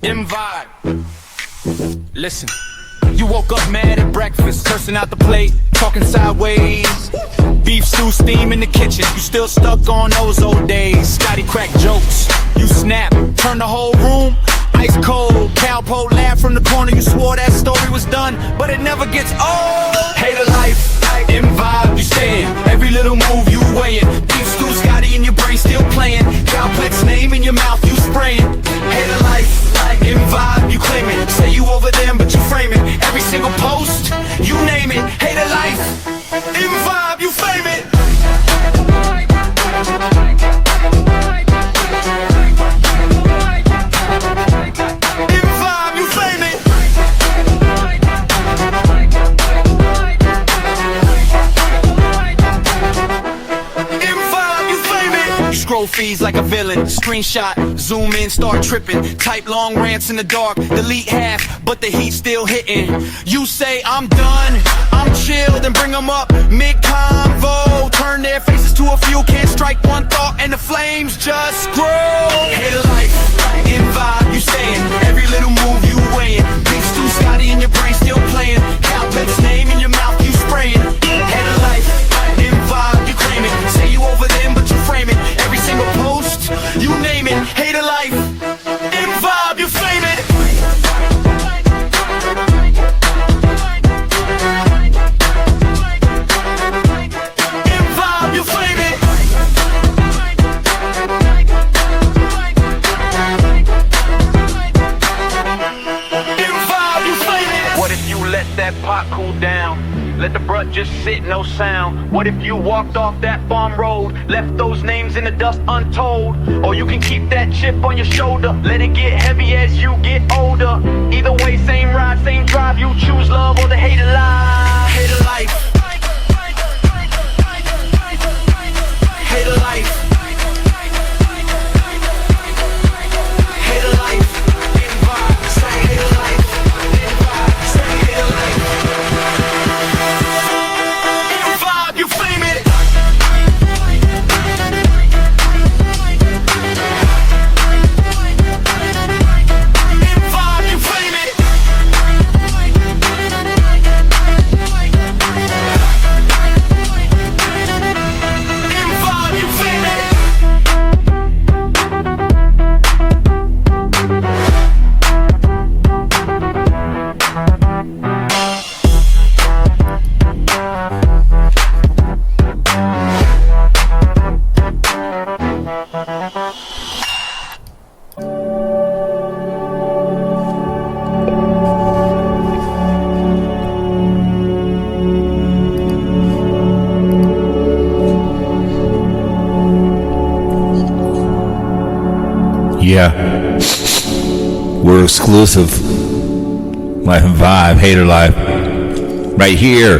MzVicky. Listen. You woke up mad at breakfast, cursing out the plate, talking sideways. Beef stew steam in the kitchen, you still stuck on those old days. Scotty crack jokes, you snap, turn the whole room ice cold. Cowpote laughed from the corner, you swore that story was done, but it never gets old. Hate of life, MzVicky, you staying. Every little move you weighing. Beef stew Scotty in your brain still playing. Cowpote's name in your mouth you spraying. Hate of life, MzVicky, you claim it. Say you over them but you frame it. Every single post, you name it. Hate of life, MzVicky, you fame it. Scroll feeds like a villain, screenshot, zoom in, start tripping. Type long rants in the dark, delete half, but the heat still hitting. You say I'm done, I'm chilled, and bring them up mid-convo. Turn their faces to a few, can't strike one thought, and the flames just grow. Hate of life, MzVicky, you staying. Every little move you weighing. Big stew Scotty in your brain still playing. Cowpote's name in your mouth you spraying. Hate of life, MzVicky, you claim it. Say you over them but you frame it. Every single post, you name it. Hate of life, MzVicky, you flame it. MzVicky, you flame it. MzVicky, you flame it. What if you let that pot cool down? Let the bruh just sit, no sound. What if you walked off that farm road, left those names in the dust untold? Or you can keep that chip on your shoulder, let it get heavy as you get older. Either way, same ride, same drive. You choose love or the hate of life. Hate of life. Hate of life. Hate of life. MzVicky, say hate of life. MzVicky, say hate of life. Yeah, we're exclusive. Life and Vibe, Hater Life, right here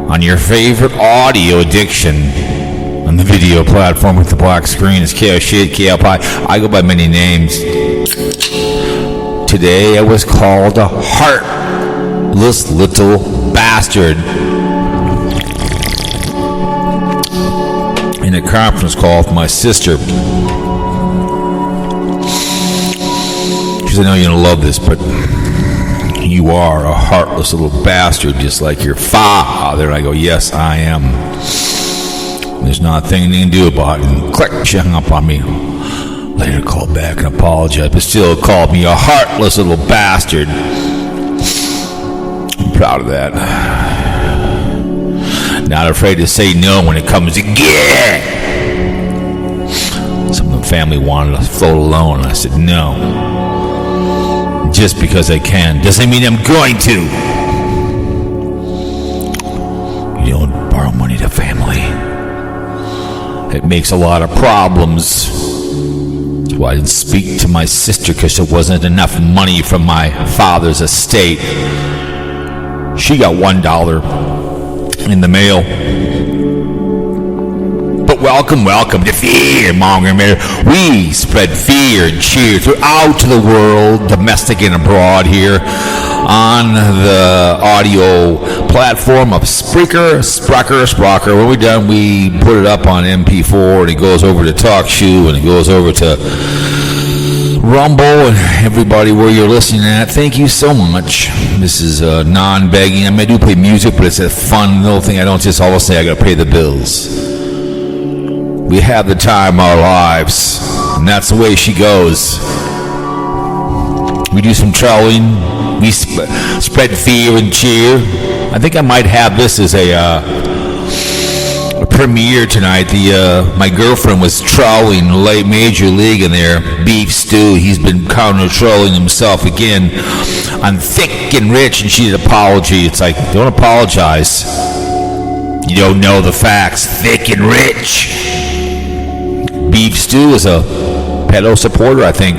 on your favorite audio addiction on the video platform with the black screen. It's Cowpote. I go by many names. Today I was called a heartless little bastard in a conference call with my sister. She said, I know you don't love this, but you are a heartless little bastard just like your father. And I go, yes, I am. There's not a thing you can do about it. And click, she hung up on me. Later called back and apologized, but still called me a heartless little bastard. I'm proud of that. Not afraid to say no when it comes to get. Some of the family wanted to float alone, and I said no. Just because I can doesn't mean I'm going to. You don't borrow money to family. It makes a lot of problems. That's why I didn't speak to my sister, because there wasn't enough money from my father's estate. She got $1 in the mail. But welcome to Fear Monger. We spread fear and cheer throughout the world, domestic and abroad, here on the audio platform of Spreaker. When we're done, we put it up on MP4, and it goes over to TalkShoe, and it goes over to Rumble and everybody where you're listening at, thank you so much. This is non-begging. I mean, I do play music, but it's a fun little thing. I don't just always say I gotta pay the bills. We have the time of our lives, and that's the way she goes. We do some trolling. We spread fear and cheer. I think I might have this as a premiere tonight. My girlfriend was trolling late Major League in their beef stew. He's been counter-trolling himself again on Thick and Rich, and she did an apology. It's like, don't apologize. You don't know the facts. Thick and Rich. Beef stew is a pedo supporter, I think.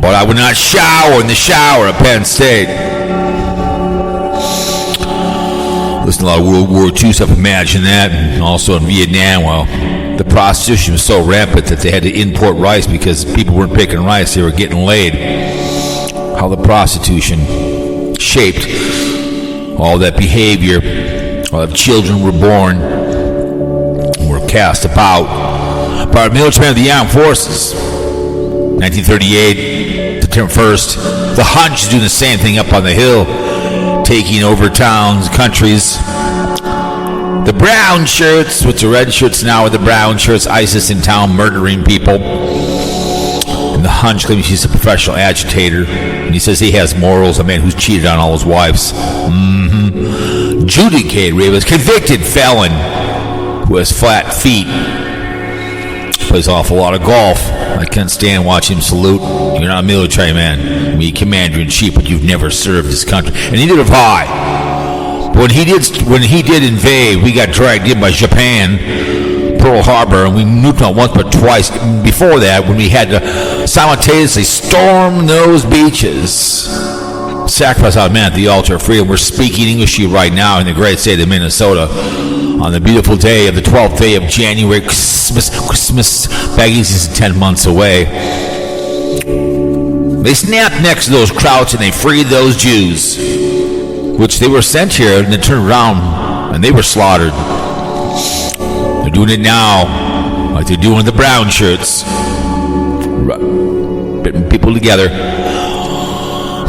But I would not shower in the shower at Penn State. Listen to a lot of World War II stuff, imagine that. And also in Vietnam, well, the prostitution was so rampant that they had to import rice because people weren't picking rice, they were getting laid. How the prostitution shaped all that behavior. All the children were born and were cast about by the military of the armed forces. 1938, September 1st, the Hunch is doing the same thing up on the hill, taking over towns, countries. The brown shirts, with the red shirts now with the brown shirts, ISIS in town murdering people. And the Hunch claims he's a professional agitator, and he says he has morals, a man who's cheated on all his wives. Adjudicated rape, was convicted felon who has flat feet. Plays an awful lot of golf. I can't stand watching him salute. You're not a military man. I mean, commander-in-chief, but you've never served this country. And neither have I. But when he did invade, we got dragged in by Japan, Pearl Harbor, and we nuked not once but twice. Before that, when we had to simultaneously storm those beaches, sacrifice our men at the altar of freedom. We're speaking English to you right now in the great state of Minnesota on the beautiful day of the 12th day of January. Christmas begging is 10 months away. They snapped next to those krauts and they freed those Jews, which they were sent here, and they turned around and they were slaughtered. They're doing it now, like they're doing the brown shirts, putting people together.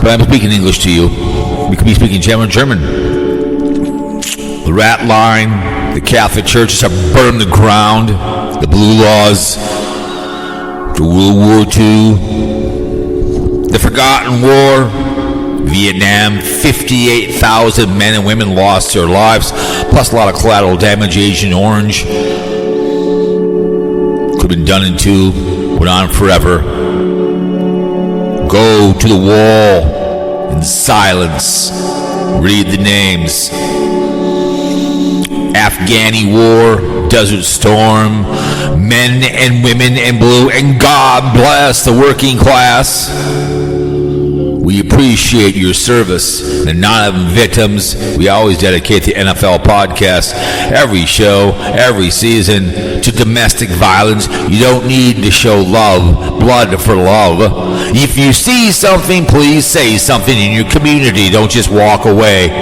But I'm speaking English to you. We could be speaking German. The rat line, the Catholic churches have burned the ground, the blue laws, the World War II, the Forgotten War, Vietnam, 58,000 men and women lost their lives, plus a lot of collateral damage, Agent Orange. Could have been done in two, went on forever. Go to the wall in silence. Read the names. Afghani War, Desert Storm, men and women in blue, and God bless the working class. We appreciate your service. The 9/11 victims, we always dedicate the NFL podcast, every show, every season, to domestic violence. You don't need to show love, blood for love. If you see something, please say something in your community. Don't just walk away.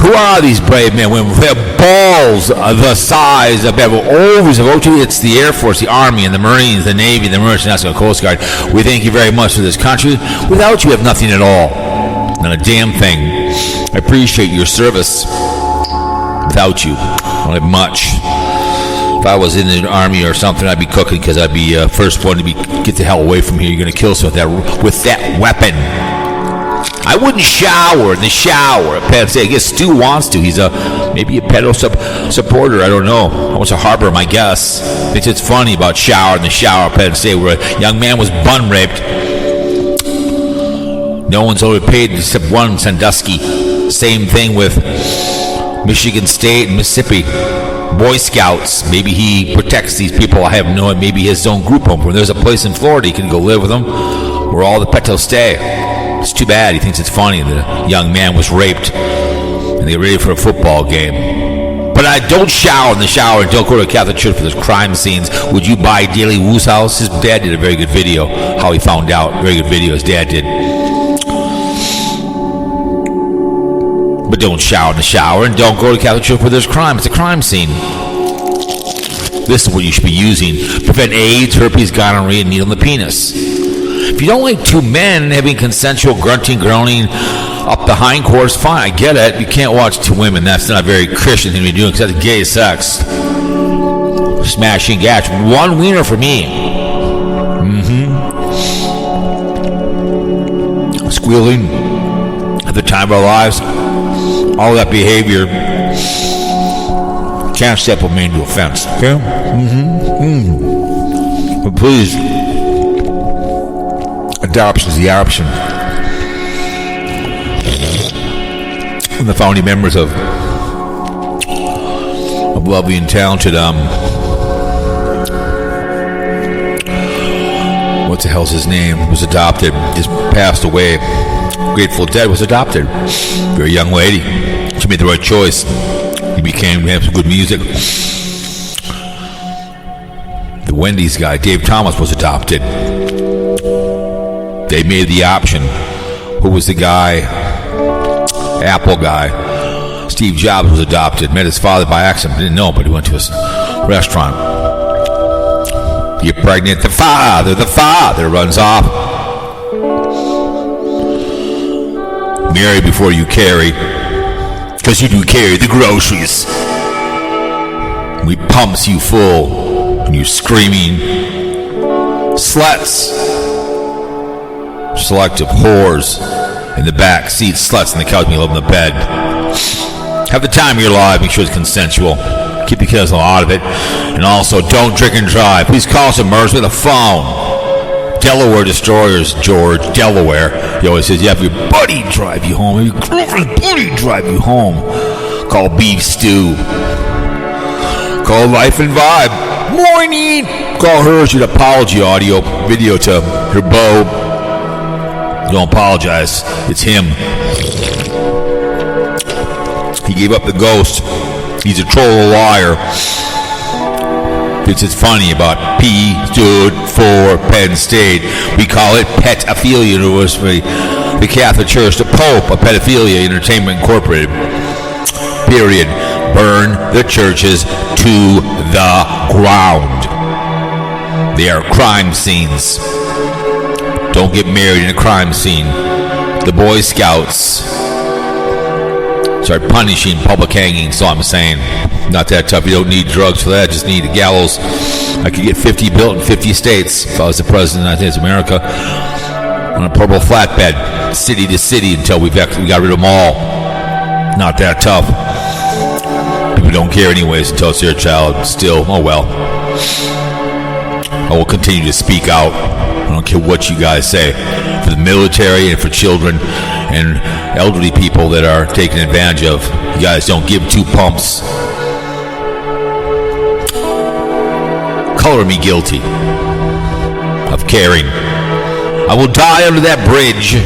Who are these brave men and women? They have balls the size of it's the Air Force, the Army, and the Marines, the Navy, the Merchant National Coast Guard. We thank you very much for this country. Without you, we have nothing at all. Not a damn thing. I appreciate your service. Without you, I don't have much. If I was in the Army or something, I'd be cooking because I'd be first one to get the hell away from here. You're going to kill us with that weapon. I wouldn't shower in the shower at Penn State. I guess Stu wants to. He's maybe a pedo supporter. I don't know. I wants to harbor him, I guess. Thinks it's funny about shower in the shower at Penn State where a young man was bun raped. No one's overpaid except one Sandusky. Same thing with Michigan State and Mississippi. Boy Scouts. Maybe he protects these people. I have no idea. Maybe his own group home. When there's a place in Florida, he can go live with them where all the petos stay. It's too bad. He thinks it's funny that a young man was raped and they were ready for a football game. But I don't shower in the shower and don't go to a Catholic church for those crime scenes. Would you buy Daily Woo's house? His dad did a very good video, how he found out. Very good video his dad did. But don't shower in the shower and don't go to Catholic church where there's crime. It's a crime scene. This is what you should be using. Prevent AIDS, herpes, gonorrhea, and needle in the penis. If you don't like two men having consensual grunting, groaning up the hindquarters, fine, I get it. You can't watch two women. That's not a very Christian thing to be doing because that's gay sex. Smashing gas. One wiener for me. Squealing at the time of our lives. All that behavior can't step me into offense. Okay? But please, adoption is the option. And the founding members of lovely and talented what the hell's his name? Was adopted, just passed away. Grateful Dead was adopted. Very young lady. She made the right choice. He had some good music. The Wendy's guy, Dave Thomas, was adopted. They made the option. Who was the guy? Apple guy. Steve Jobs was adopted. Met his father by accident. Didn't know, but he went to his restaurant. You're pregnant. The father runs off. Marry before you carry. Because you do carry the groceries. We pumps you full. And you're screaming. Sluts. Selective whores. In the back seat. Sluts in the couch. Me love in the bed. Have the time of your life. Make sure it's consensual. Keep the kids out of it. And also, don't drink and drive. Please call us emergency with a phone. Delaware Destroyers, George, Delaware. He always says, you have your buddy drive you home. Your girlfriend's buddy drive you home. Call Beef Stew. Call Life and Vibe. Morning. Call her. She'd apology audio video to her beau. Don't apologize. It's him. He gave up the ghost. He's a troll, a liar. It's funny about P stood for Penn State. We call it Petophilia University. The Catholic Church, the Pope of Pedophilia Entertainment Incorporated. Period. Burn the churches to the ground. They are crime scenes. Don't get married in a crime scene. The Boy Scouts start punishing public hanging, so I'm saying. Not that tough. You don't need drugs for that. Just need a gallows. I could get 50 built in 50 states if I was the president of the United States of America on a purple flatbed, city to city, until we got rid of them all. Not that tough. People don't care anyways until it's their child. Still, oh well. I will continue to speak out. I don't care what you guys say. For the military and for children and elderly people that are taken advantage of, you guys don't give two pumps. Color me guilty of caring. I will die under that bridge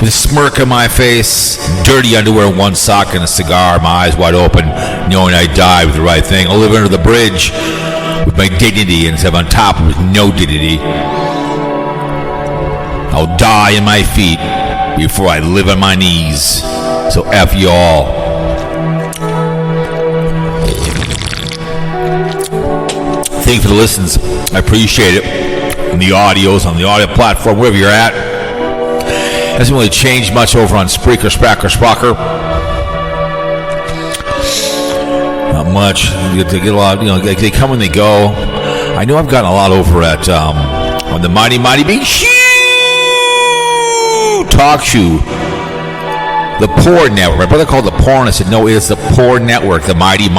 with a smirk on my face, dirty underwear, one sock, and a cigar, my eyes wide open, knowing I die with the right thing. I'll live under the bridge with my dignity instead of on top with no dignity. I'll die in my feet before I live on my knees. So F you all. Thank you for the listens. I appreciate it. And the audios on the audio platform, wherever you're at. Hasn't really changed much over on Spreaker, Spracker. Not much. You get a lot, they come and they go. I know I've gotten a lot over at on the Mighty Big Shoe Talk Shoe. The Poor Network. My brother called it the porn. I said, no, it's the Poor Network. The Mighty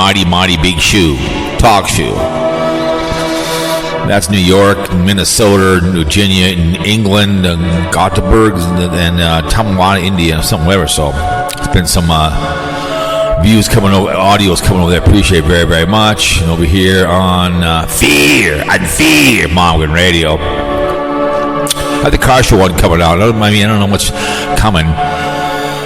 Big Shoe Talk Shoe. That's New York, Minnesota, Virginia, and England, and Gothenburg, and Tamil, India, something whatever. So it's been some views coming over, audios coming over there. Appreciate it very, very much. And over here on Fear Mongan Radio. I have the car show one coming out. I don't know what's coming.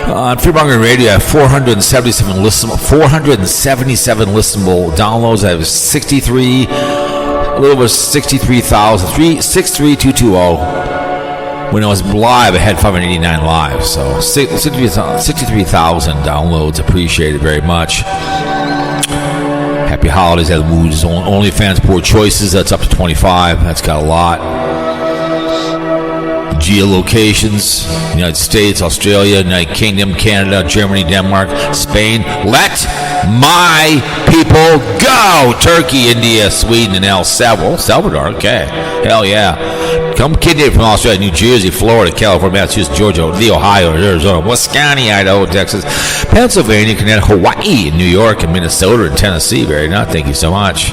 On Fear Mongan Radio, I have 477 listenable downloads. I have 63220. When I was live, I had 589 live, so 63,000 downloads. Appreciate it very much. Happy Holidays has moved his own OnlyFans Poor Choices. That's up to 25. That's got a lot. Geolocations, United States, Australia, United Kingdom, Canada, Germany, Denmark, Spain. Let my people go. Turkey, India, Sweden, and El Salvador. Okay. Hell yeah. Come kidnapped from Australia, New Jersey, Florida, California, Massachusetts, Georgia, the Ohio, Arizona, Wisconsin, Idaho, Texas, Pennsylvania, Connecticut, Hawaii, New York, and Minnesota, and Tennessee. Very nice. Thank you so much.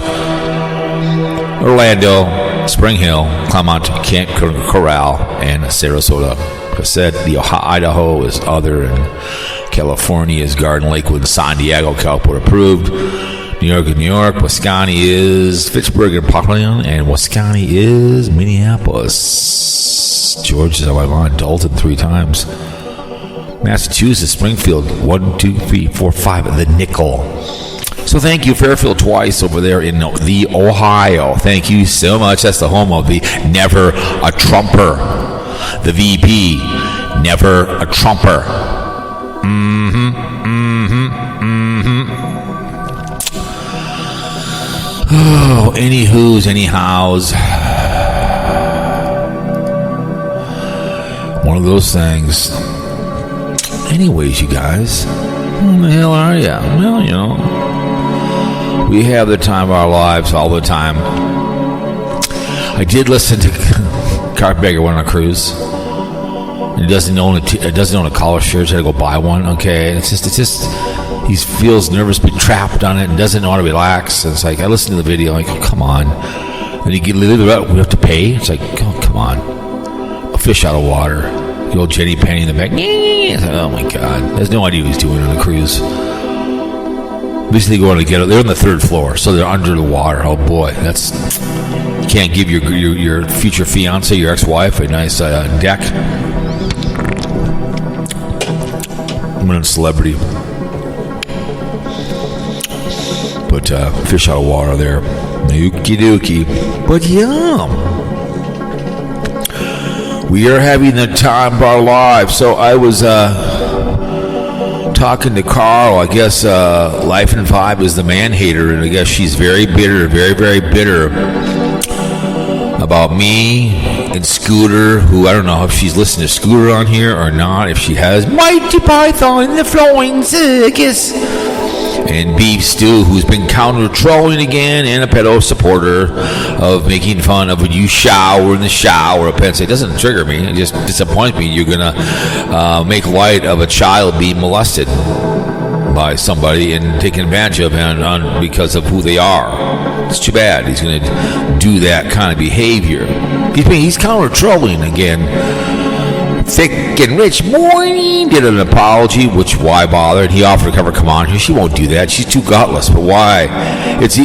Orlando, Spring Hill, Clermont, Camp Corral, and Sarasota. Like I said, the Idaho is other, and California is Garden, Lakewood, San Diego, Cowpote approved. New York is New York. Wisconsin is Fitchburg and Parkland, and Wisconsin is Minneapolis. George is on my line. Dalton 3 times. Massachusetts, Springfield, 1, 2, 3, 4, 5. The Nickel. So thank you, Fairfield, twice over there in the Ohio. Thank you so much. That's the home of the Never a Trumper. The VP, Never a Trumper. Oh, any who's, any how's. One of those things. Anyways, you guys, who the hell are you? Well, you know, we have the time of our lives all the time. I did listen to Carpetbagger went on a cruise. He doesn't own a collar shirt. He had to go buy one. Okay, it's just he feels nervous, be trapped on it, and doesn't know how to relax. And it's like I listened to the video, like, oh, come on. And we have to pay. It's like, oh, come on. A fish out of water. The old Jenny Penny in the back. Oh my God, there's no idea what he's doing on a cruise. At least they go on to get it. They're on the 3rd floor, so they're under the water. Oh boy, you can't give your future fiance, your ex-wife, a nice deck. I'm a celebrity, but fish out of water there. Okie dokie, but yum. We are having the time of our lives. So I was talking to Karl. I guess Life and Vibe is the man hater, and I guess she's very bitter, very, very bitter about me and Scooter, who I don't know if she's listening to Scooter on here or not, if she has. Mighty Python and the Flying Circus. And Beef Stew, who's been counter-trolling again, and a pedo supporter of making fun of when you shower in the shower. It doesn't trigger me. It just disappoints me. You're going to make light of a child being molested by somebody and taken advantage of him because of who they are. It's too bad. He's going to do that kind of behavior. He's counter-trolling again. Thick and Rich Morning did an apology, which why bother? And he offered to cover. Come on here, she won't do that. She's too gutless. But why? It's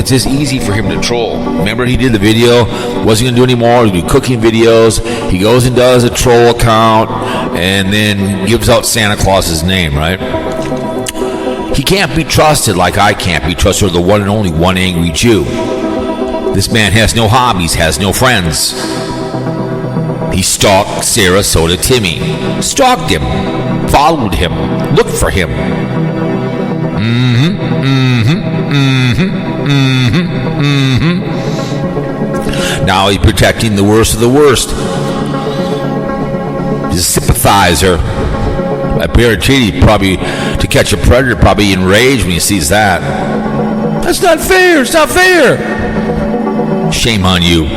just easy for him to troll. Remember, he did the video. Wasn't gonna do any more. He do cooking videos. He goes and does a troll account, and then gives out Santa Claus's name. Right? He can't be trusted like I can't be trusted, or the one and only One Angry Jew. This man has no hobbies, has no friends. He stalked Sarasota Timmy. Stalked him. Followed him. Looked for him. Now he's protecting the worst of the worst. He's a sympathizer. I guarantee you, probably, to catch a predator, probably enraged when he sees that. That's not fair. It's not fair. Shame on you.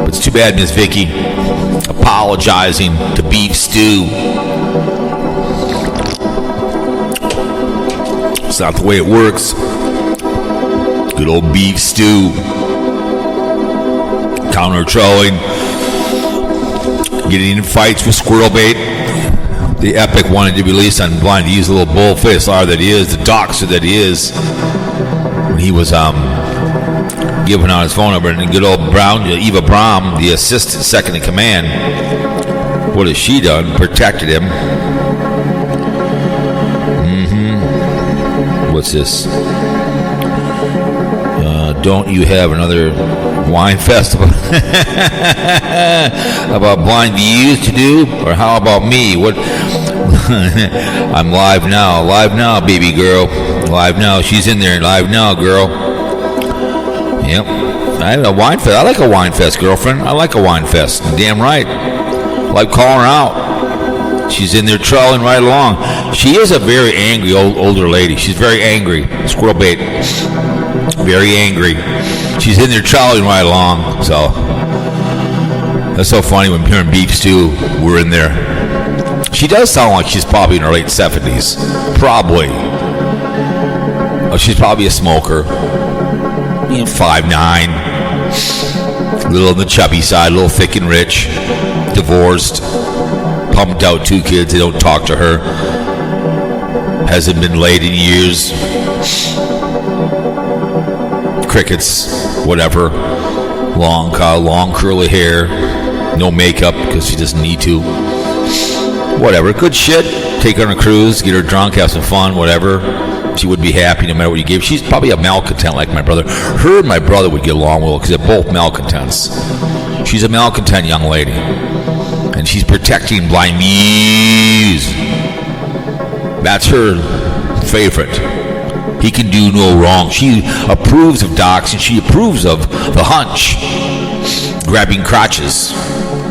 It's too bad MzVicky apologizing to Beef Stew. It's not the way it works. Good old Beef Stew. Counter-trolling. Getting in fights with squirrel bait. The epic wanted to be released on BlindViews, the little bull-faced liar that he is, the doxer that he is. When he was giving out his phone number, and good old Eva Braun, the assistant second in command, what has she done? Protected him. What's this? Don't you have another wine festival about BlindViews to do, or how about me? What I'm live now, baby girl. Live now. She's in there. Live now, girl. Yep. I have a wine fest. I like a wine fest, girlfriend. I like a wine fest. Damn right. Like calling her out. She's in there trolling right along. She is a very angry older lady. She's very angry. Squirrel bait. Very angry. She's in there trolling right along. So that's so funny when her and Beef Stew were in there. She does sound like she's probably in her late 70s. Probably. Oh, she's probably a smoker. 5'9". A little on the chubby side, a little thick and rich. Divorced. Pumped out 2 kids. They don't talk to her. Hasn't been laid in years. Crickets. Whatever. Long curly hair. No makeup because she doesn't need to. Whatever. Good shit. Take her on a cruise. Get her drunk. Have some fun. Whatever. She would be happy no matter what you gave. She's probably a malcontent like my brother. Her and my brother would get along well because they're both malcontents. She's a malcontent young lady. And she's protecting BlindViews. That's her favorite. He can do no wrong. She approves of docs and she approves of the hunch. Grabbing crotches.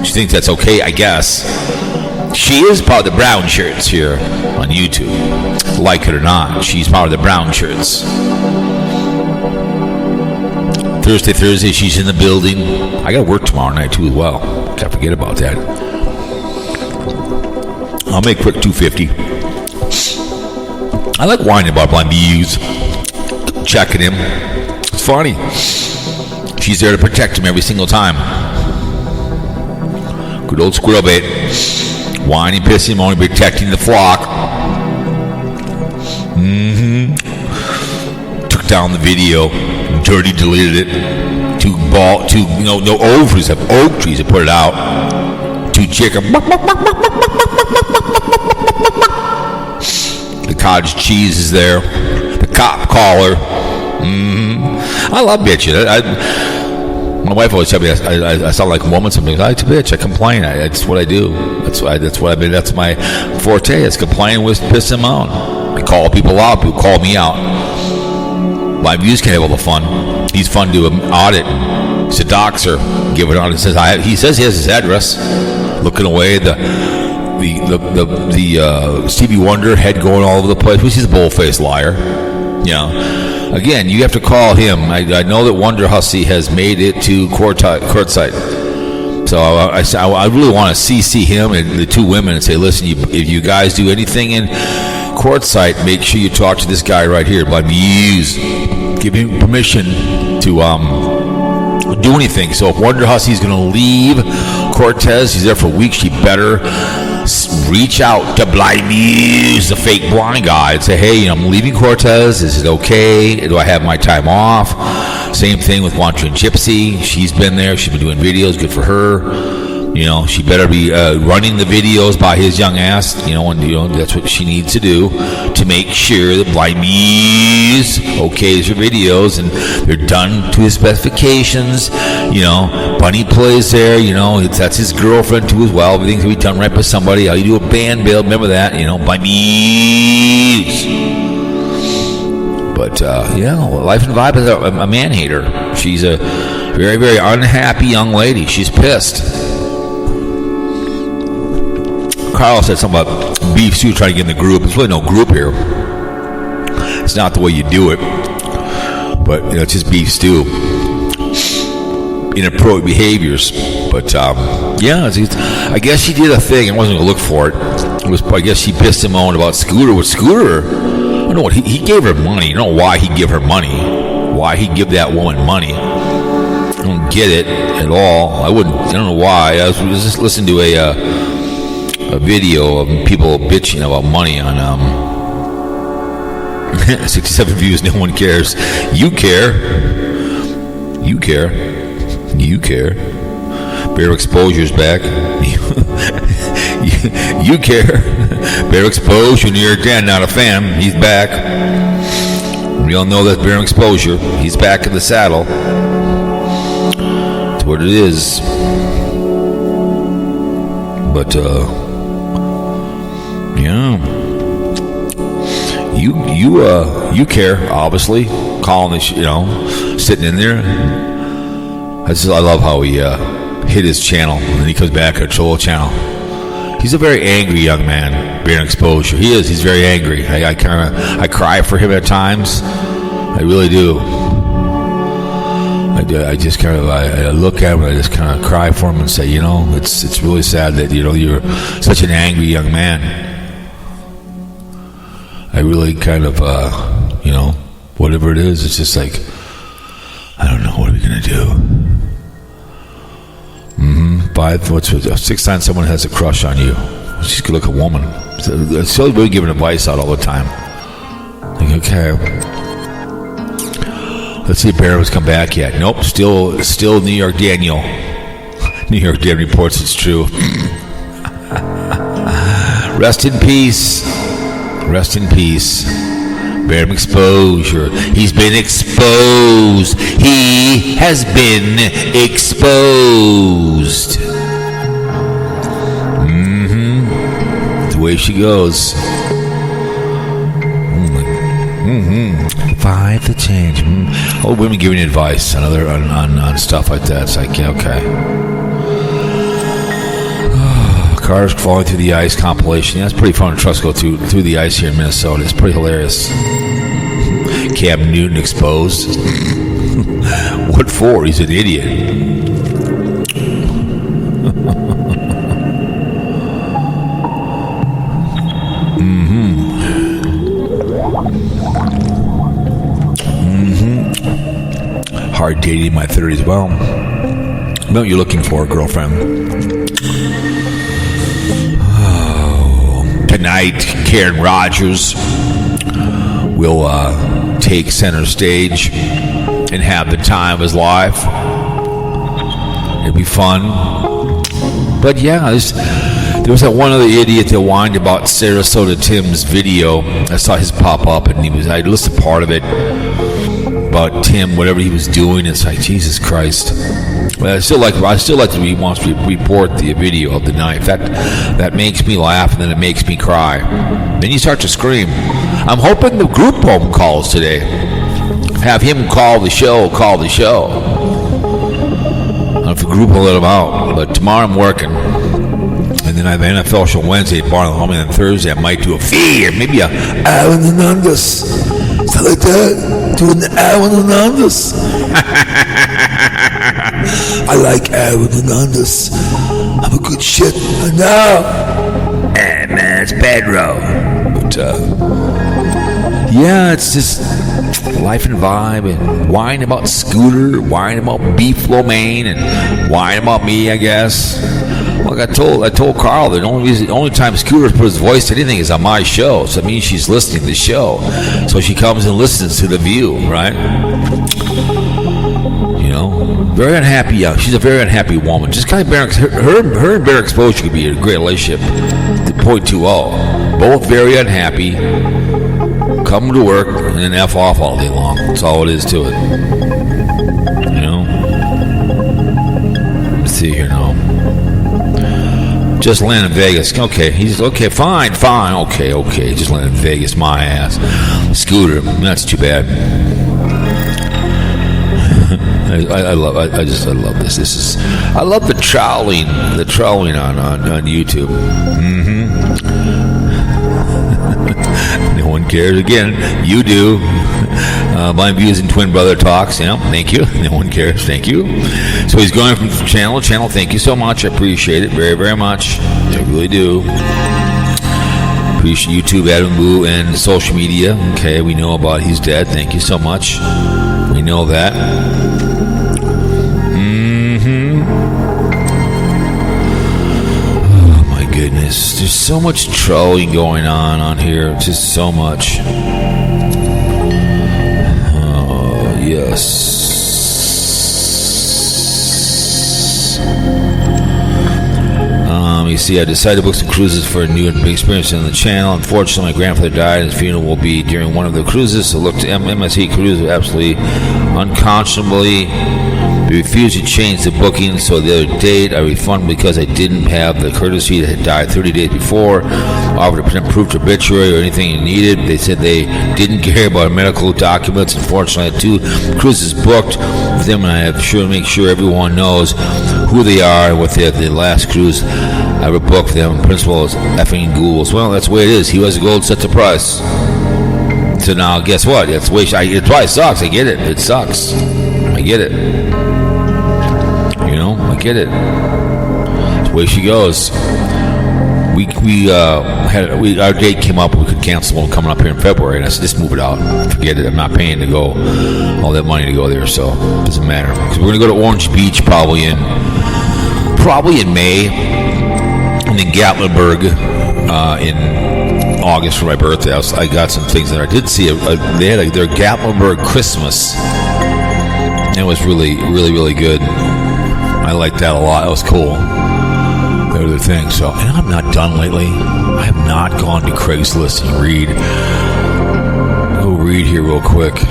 She thinks that's okay, I guess. She is part of the brown shirts here on YouTube. Like it or not, she's part of the brown shirts. Thursday, she's in the building. I got to work tomorrow night too as well. Can't forget about that. I'll make quick $250. I like whining about BlindViews. Checking him. It's funny. She's there to protect him every single time. Good old squirrel bait. Whining, pissing, only protecting the flock. Took down the video. Dirty deleted it. No oak trees that put it out. 2 chicken. The cottage cheese is there. The cop collar. I love bitching. My wife always tells me I sound like a woman sometimes. I like to bitch. I complain. That's what I do. That's what I've been. That's my forte. It's complaining with piss them out. I call people out. People call me out. BlindViews can have all the fun. He's fun to audit. He's a doxer. Give it on. He says he has his address. Looking away. The Stevie Wonder head going all over the place. He's a bull-faced liar. You know. Again, you have to call him. I know that Wonder Hussy has made it to courtside. So I really want to CC him and the 2 women and say, listen, if you guys do anything in courtside, make sure you talk to this guy right here, BlindViews. Give him permission to do anything. So if Wonder Hussy's going to leave Cortez, he's there for weeks, you better reach out to BlindViews, the fake blind guy, and say, hey, I'm leaving Cortez. Is it okay? Do I have my time off? Same thing with Wandering Gypsy. She's been there. She's been doing videos. Good for her. She better be running the videos by his young ass. And that's what she needs to do to make sure that BlindViews okays her videos and they're done to his specifications. Bunny plays there. That's his girlfriend too as well. Everything's gonna be done right by somebody. How you do a band build? Remember that? BlindViews. But Life and Vibe is a man hater. She's a very, very unhappy young lady. She's pissed. Karl said something about Beef Stew trying to get in the group. There's really no group here. It's not the way you do it. But, it's just Beef Stew. Inappropriate behaviors. But, I guess she did a thing. I wasn't going to look for it. I guess she pissed him on about Scooter. With Scooter, I don't know what, he gave her money. I don't know why he'd give her money. Why he'd give that woman money. I don't get it at all. I don't know why. I was just listening to a video of people bitching about money on 67 views. No one cares. You care. Bear Exposure's back. You care. Bear Exposure, New York Dan, not a fan. He's back. We all know that's Bear Exposure. He's back in the saddle. That's what it is. But Yeah. You care, obviously. Calling this, sitting in there. I love how he hit his channel, and then he comes back and control channel. He's a very angry young man, being exposure. He is. He's very angry. I cry for him at times. I really do. I just kind of I look at him and I just kind of cry for him and say, it's really sad that you're such an angry young man. I really kind of whatever it is, it's just like, I don't know, what are we gonna do? 6 times someone has a crush on you. She's a good-looking woman. So we're giving advice out all the time. Like, okay. Let's see if Barron's come back yet. Nope, still New York Daniel. New York Daniel reports it's true. Rest in peace. Rest in peace. Barron exposure. He's been exposed. He has been exposed. The way she goes. 5 to change. Oh, women giving advice on stuff like that. It's like, yeah, okay. Cars falling through the ice compilation. Yeah, that's pretty fun. Trucks go through the ice here in Minnesota. It's pretty hilarious. Cam Newton exposed. What for? He's an idiot. Hard dating in my 30s. Well, what you're looking for, girlfriend? Tonight, Karen Rogers will take center stage and have the time of his life. It'll be fun. But yeah, there was that one other idiot that whined about Sarasota Tim's video. I saw his pop up, and I listened to part of it about Tim, whatever he was doing. It's like, Jesus Christ. But I still like that he wants to report the video of the knife. That makes me laugh, and then it makes me cry. Then you start to scream. I'm hoping the group home calls today. Have him call the show. I don't know if the group will let him out, but tomorrow I'm working. And then I have an NFL show Wednesday at Barn Home, and then Thursday I might do a feed, maybe a Alan Hernandez. Something like that. Do an Alan Hernandez. I like Alan Hernandez. I'm a good shit. I know. Hey man, it's Pedro. But yeah, it's just life and vibe, and whine about Scooter, whine about Beef Lo Mein, and whine about me, I guess. Like I told Karl that the only time Scooter put his voice to anything is on my show, so it means she's listening to the show. So she comes and listens to The View, right? Very unhappy. She's a very unhappy woman. Just kind of her and Bear Exposure could be a great relationship. The .20. Both very unhappy. Come to work and then F off all day long. That's all it is to it. Let's see here now. Just landed in Vegas. Okay, he's okay. Fine. Okay. Just landed in Vegas. My ass. Scooter. That's too bad. I love this. I love the trolling on YouTube. No one cares. Again, you do. BlindViews and Twin Brother Talks. Yeah, thank you. No one cares. Thank you. So he's going from channel to channel. Thank you so much. I appreciate it very, very much. I really do. Appreciate YouTube, Adam Boo, and social media. Okay, we know about he's dead. Thank you so much. We know that. Oh my goodness. There's so much trolling going on here. Just so much. Oh, yes. You see, I decided to book some cruises for a new and big experience on the channel. Unfortunately, my grandfather died, and his funeral will be during one of the cruises. So look to MSC Cruise absolutely unconscionably They refused to change the booking, so the other date I refunded because I didn't have the courtesy that had died 30 days before. Offered to present proof to obituary or anything you needed. They said they didn't care about medical documents. Unfortunately, I had 2 cruises booked with them, and I have to make sure everyone knows who they are and what the last cruise I ever booked them. Principal is effing ghouls. Well, that's the way it is. He was a gold, set the price. So now, guess what? That's the way it probably sucks. I get it. It sucks. I get it. I get it. That's the way she goes. Our date came up. We could cancel one coming up here in February, and I said, just move it out. Forget it. I'm not paying to go all that money to go there, so it doesn't matter. Because we're gonna go to Orange Beach probably in May, and then Gatlinburg in August for my birthday. I got some things there. I did see they had their Gatlinburg Christmas. That was really, really, really good. I liked that a lot. That was cool. That was the thing. So, and I'm not done lately. I have not gone to Craigslist and read. Go read here real quick.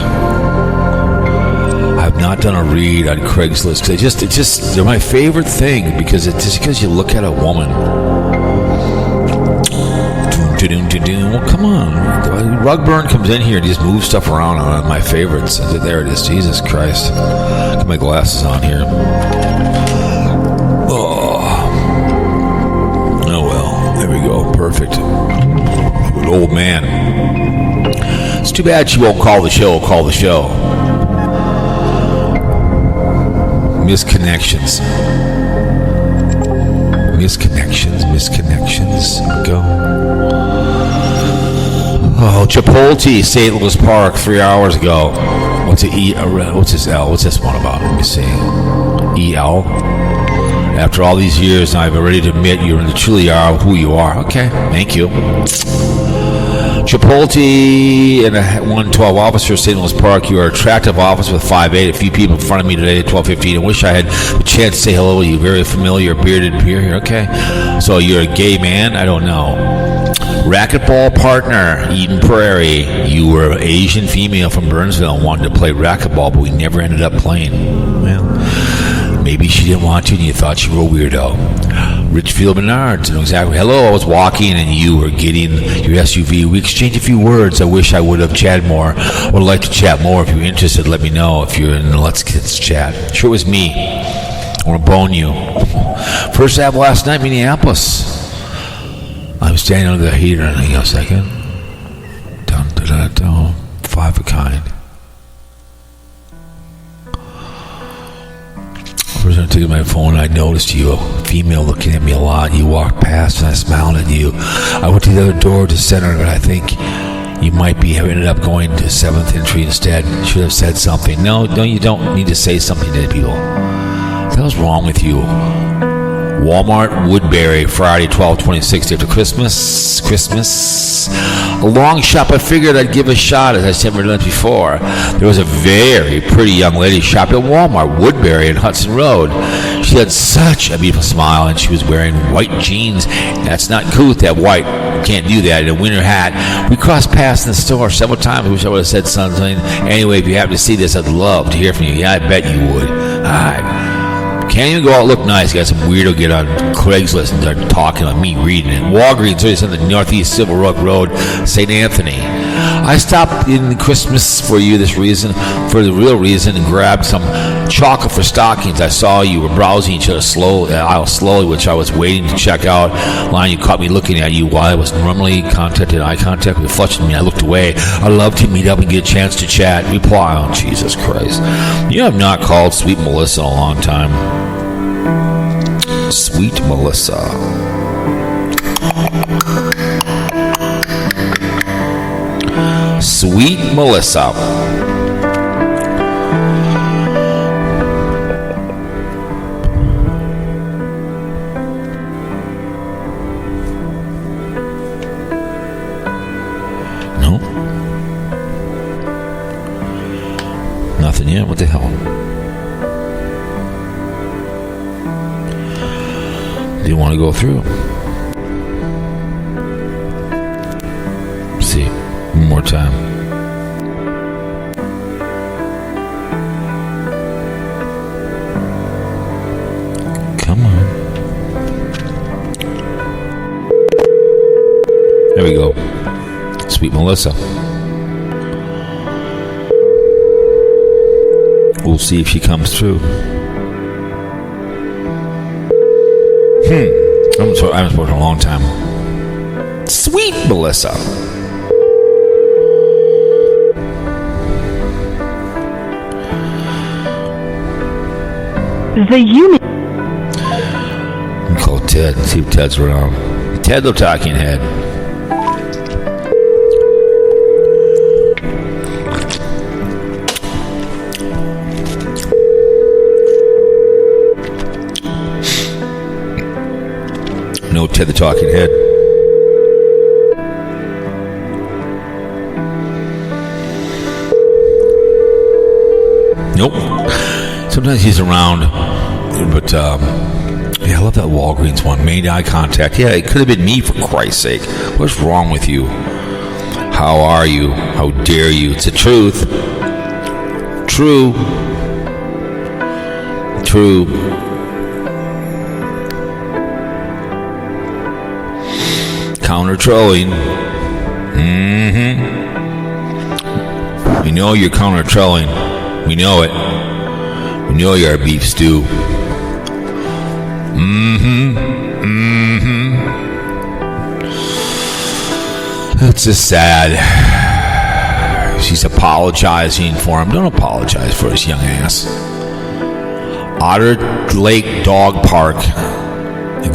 I have not done a read on Craigslist. They're my favorite thing because because you look at a woman. Well, come on. Rugburn comes in here and just moves stuff around on my favorites. There it is. Jesus Christ. Got my glasses on here. Oh well. There we go. Perfect. Good old man. It's too bad she won't call the show. Misconnections. Go. Oh, Chipotle, St. Louis Park, 3 hours ago. What's this L? What's this one about? Let me see. EL. After all these years, I'm ready to admit you truly are who you are. Okay, thank you. Chipotle and a 112 officer, St. Louis Park. You are an attractive officer with 5'8". A few people in front of me today at 12:15. I wish I had the chance to say hello to you. Very familiar, bearded peer here. Okay, so you're a gay man? I don't know. Racquetball partner, Eden Prairie. You were an Asian female from Burnsville and wanted to play racquetball, but we never ended up playing. Well, maybe she didn't want to and you thought you were a weirdo. Richfield Menards. Exactly. Hello, I was walking and you were getting your SUV. We exchanged a few words. I wish I would have chatted more. I would like to chat more. If you're interested, let me know. If you're in, let's chat. Sure, it was me. I want to bone you. First app last night, Minneapolis. I'm standing under the heater. Hang on a second. Dun, dun, dun, dun. 5 of a kind. I was taking my phone. I noticed you, a female, looking at me a lot. You walked past, and I smiled at you. I went to the other door to center, but I think you might have ended up going to 7th entry instead. You should have said something. No, you don't need to say something to people. What the hell's wrong with you? Walmart, Woodbury, Friday, 12/26, after Christmas. A long shop. I figured I'd give a shot, as I said before. There was a very pretty young lady shop at Walmart, Woodbury, and Hudson Road. She had such a beautiful smile, and she was wearing white jeans. That's not couth, that white. You can't do that. And a winter hat. We crossed paths in the store several times. I wish I would have said something. Anyway, if you happen to see this, I'd love to hear from you. Yeah, I bet you would. All right. Can't even go out look nice. Got some weirdo get on Craigslist and start talking on me reading it. Walgreens, 37th Northeast Civil Rock Road, St. Anthony. I stopped in Christmas for the real reason, and grabbed some chocolate for stockings. I saw you were browsing each other slowly, which I was waiting to check out. Line, you caught me looking at you while I was normally eye contact with flushed me. I looked away. I'd love to meet up and get a chance to chat. Reply. Oh, Jesus Christ. You have not called Sweet Melissa in a long time. Sweet Melissa. Sweet Melissa. No. Nothing yet. What the hell? Do you want to go through? See, one more time. There we go. Sweet Melissa. We'll see if she comes through. I haven't spoken to her in a long time. Sweet Melissa. The unit. Call Ted and see if Ted's around. Ted the Talking Head. No Ted the Talking Head. Nope. Sometimes he's around, but yeah, I love that Walgreens one. Made eye contact. Yeah, it could have been me, for Christ's sake. What's wrong with you? How are you? How dare you? It's the truth. True. Counter trolling. We know you're counter trolling. We know it. We know you're a beef stew. It's just sad. She's apologizing for him. Don't apologize for his young ass. Otter Lake Dog Park.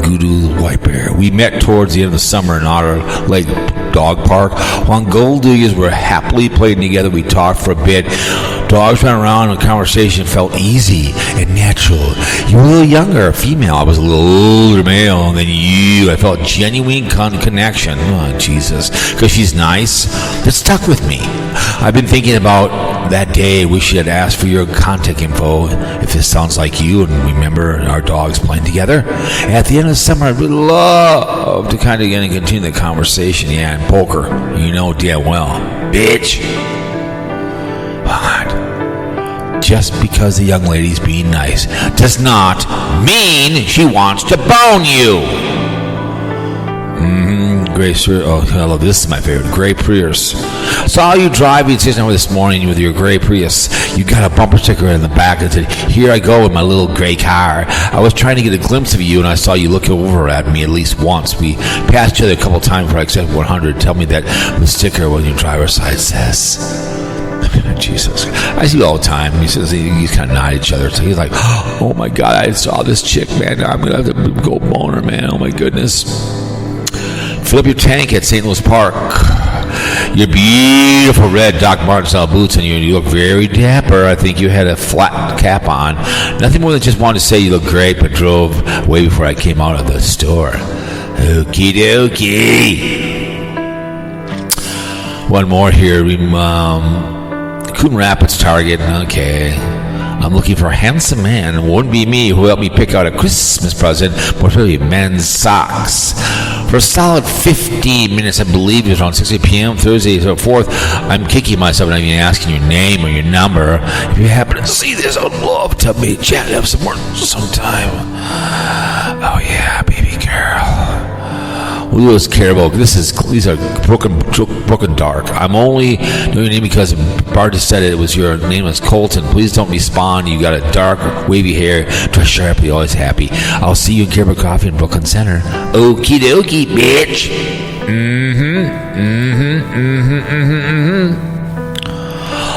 Goodoo White Bear. We met towards the end of the summer in Otter Lake Dog Park. While gold diggers were happily playing together, we talked for a bit. Dogs ran around and the conversation felt easy and natural. You were a little younger, a female. I was a little older male than you. I felt genuine connection. Oh, Jesus. Because she's nice. That stuck with me. I've been thinking about that day. Wish she had asked for your contact info. If this sounds like you and remember our dogs playing together. At the end of the summer, I'd really love to kind of continue the conversation. Yeah, and poker. You know damn well. Bitch. But just because the young lady's being nice does not mean she wants to bone you. Gray Prius. Oh, I love this. Is my favorite. Gray Prius. Saw you driving this morning with your Gray Prius. You got a bumper sticker in the back that said, "Here I go with my little gray car." I was trying to get a glimpse of you, and I saw you look over at me at least once. We passed each other a couple times before I accepted 100. Tell me that the sticker on your driver's side says. Jesus. I see you all the time. He says he's kind of nod at each other. So he's like, "Oh my God, I saw this chick, man. I'm going to have to go boner, man. Oh my goodness." Fill up your tank at St. Louis Park. Your beautiful red Doc Martens style boots on you, and you look very dapper. I think you had a flat cap on. Nothing more than just wanted to say you look great, but drove way before I came out of the store. Okie dokie. One more here. Coon Rapids Target. Okay. I'm looking for a handsome man. It wouldn't be me who helped me pick out a Christmas present, but really men's socks. For a solid 15 minutes, I believe it was around 6 p.m. Thursday, the 4th, I'm kicking myself and I'm even asking your name or your number. If you happen to see this, I would love to chat up some more sometime. Oh yeah, baby girl. We always care about these are broken dark. I'm only doing your name because Bart just said it was your name is Colton. Please don't respond. You got a dark, wavy hair, dress sharply, always happy. I'll see you in Caribou Coffee in Brooklyn Center. Okie dokie, bitch.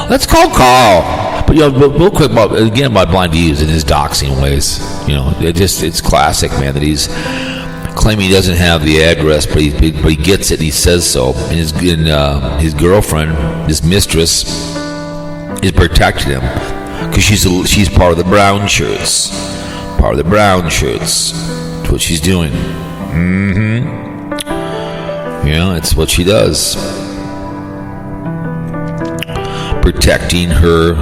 Let's call Karl. But real quick about BlindViews and his doxing ways. It's classic, man. That he's claiming he doesn't have the address, but he gets it and he says so. And his girlfriend, his mistress, is protecting him because she's part of the brown shirts. Part of the brown shirts. That's what she's doing. It's what she does. Protecting her,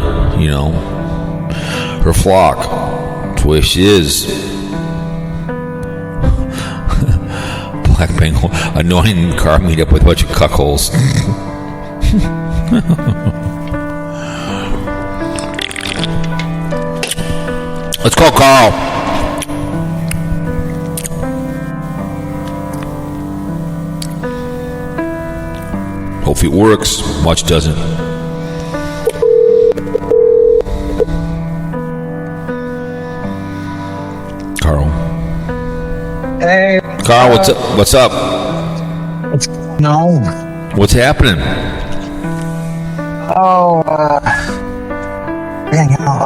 her flock. That's the way she is. Black Bengal, annoying car meet up with a bunch of cuckholes. Let's call Karl. if it works, watch doesn't. Karl. Hey. Karl, what's up? What's up? What's going on? What's happening? I'll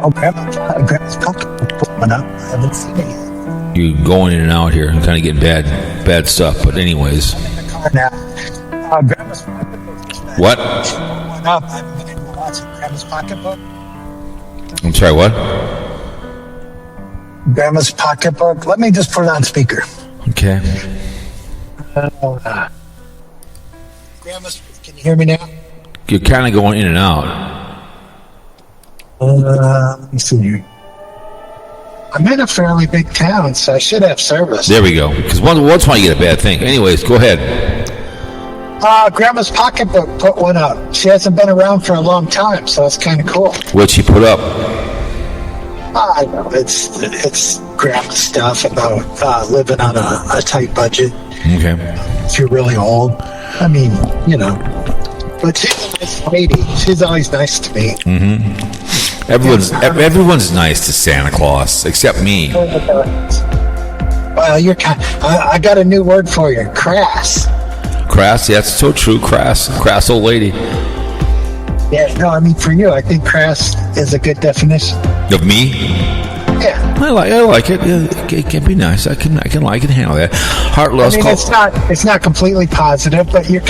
grab his pocketbook one up. I haven't seen it yet. You're going in and out here. I'm kind of getting bad stuff. But anyways. I'm in the car now. I'll grab his pocketbook. What? One up. I haven't been able to watch it. Grab his pocketbook. I'm sorry, what? Grandma's pocketbook. Let me just put it on speaker. Okay. Grandma's. Can you hear me now? You're kind of going in and out. Let me see here. I'm in a fairly big town, so I should have service. There we go. Because once you get a bad thing. Anyways, go ahead. Grandma's pocketbook put one up. She hasn't been around for a long time, so it's kind of cool. What'd she put up? I know it's grandma stuff about living on a tight budget. Okay. If you're really old, I mean, you know. But she's a nice lady. She's always nice to me. Mm-hmm. Everyone's nice to Santa Claus except me. Well, you're kind. I got a new word for you. Crass. Crass. Yeah, that's so true. Crass old lady. Yeah. No, I mean for you, I think crass is a good definition. Of me? Yeah. I like it. It can be nice. I can handle that. Heartless. I mean, it's not completely positive, but you're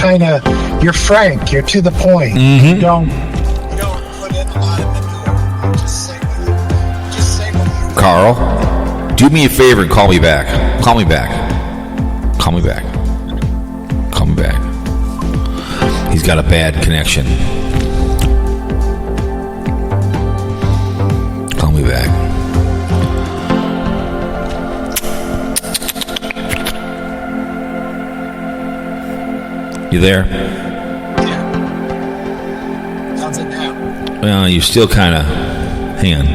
frank. You're to the point. Mm-hmm. You don't put in a lot of manure. You just say what you. Karl, do me a favor and call me back. Call me back. He's got a bad connection. Call me back. You there? Yeah. How's it now? Well, you're still kind of. Hang on.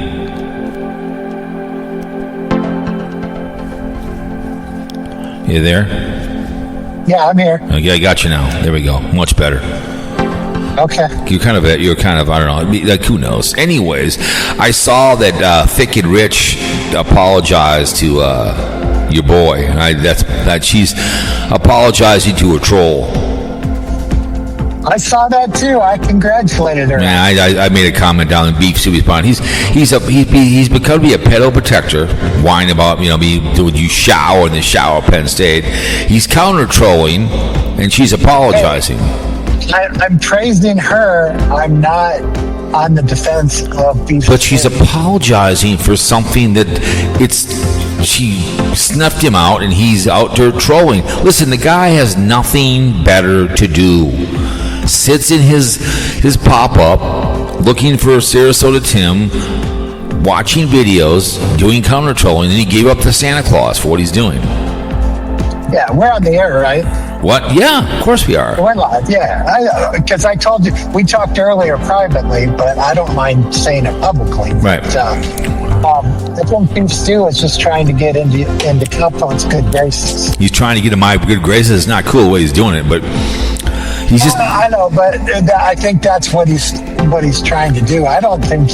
You there? Yeah, I'm here. Okay, I got you now. There we go. Much better. Okay. You're kind of, I don't know, like, who knows? Anyways, I saw that Thick and Rich apologized to your boy, and that she's apologizing to a troll. I saw that too. I congratulated her. Man, I made a comment down in Beef Stewie's Pond. He's become to be a pedo protector, whining about would you shower in the shower at Penn State. He's counter trolling, and she's apologizing. I'm praising her. I'm not on the defense of Beef. But she's apologizing for something that she snuffed him out, and he's out there trolling. Listen, the guy has nothing better to do. Sits in his pop-up, looking for Sarasota Tim, watching videos, doing counter trolling, and he gave up to Santa Claus for what he's doing. Yeah, we're on the air, right? What? Yeah, of course we are. We're live, yeah. Because I told you, we talked earlier privately, but I don't mind saying it publicly. Right. I think Beef Stew is just trying to get into Cowpote's good graces. He's trying to get in my good graces. It's not cool the way he's doing it, but he's just... I know, but I think that's what he's trying to do. I don't think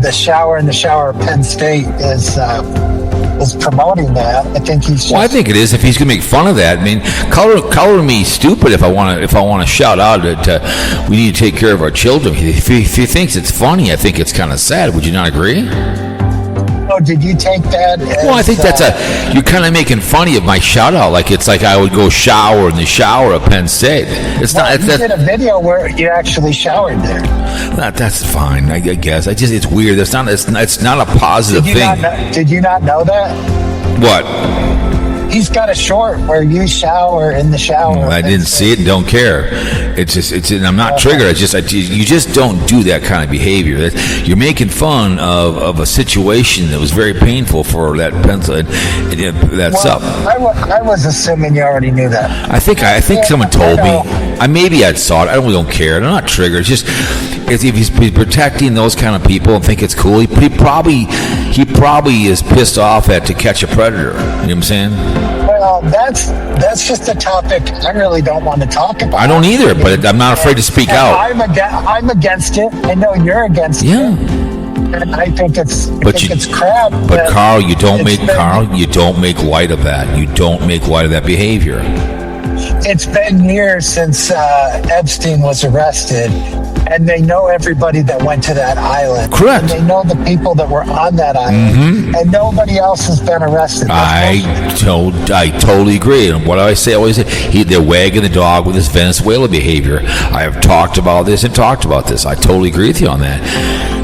the shower in the shower at Penn State is promoting that. I think he's just... Well, I think it is. If he's going to make fun of that, I mean, color me stupid if I want to shout out that we need to take care of our children. If he thinks it's funny, I think it's kind of sad. Would you not agree? Oh, did you take that as, well, I think you're kind of making funny of my shout out, like it's like I would go shower in the shower at Penn State. It's not. You did a video where you actually showered there. That's fine, I guess. It's weird. It's not a positive thing. Did you not know that? What? He's got a short where you shower in the shower. I didn't see it and don't care. I'm not triggered. You just don't do that kind of behavior. You're making fun of a situation that was very painful for that pencil. That's up. I was assuming you already knew that. I think someone told me. Maybe I saw it. I really don't care. I'm not triggered. It's just if he's protecting those kind of people and think it's cool, he he probably is pissed off at To Catch a Predator. You know what I'm saying? Well, that's just a topic I really don't want to talk about. I don't either, but I'm not afraid to speak out. I'm against it. I know you're against it. And I think it's crap. But Karl, you don't make light of that. You don't make light of that behavior. It's been years since Epstein was arrested, and they know everybody that went to that island. Correct. And they know the people that were on that island, and nobody else has been arrested. I totally agree. And what I always say, they're wagging the dog with this Venezuela behavior. I have talked about this. I totally agree with you on that.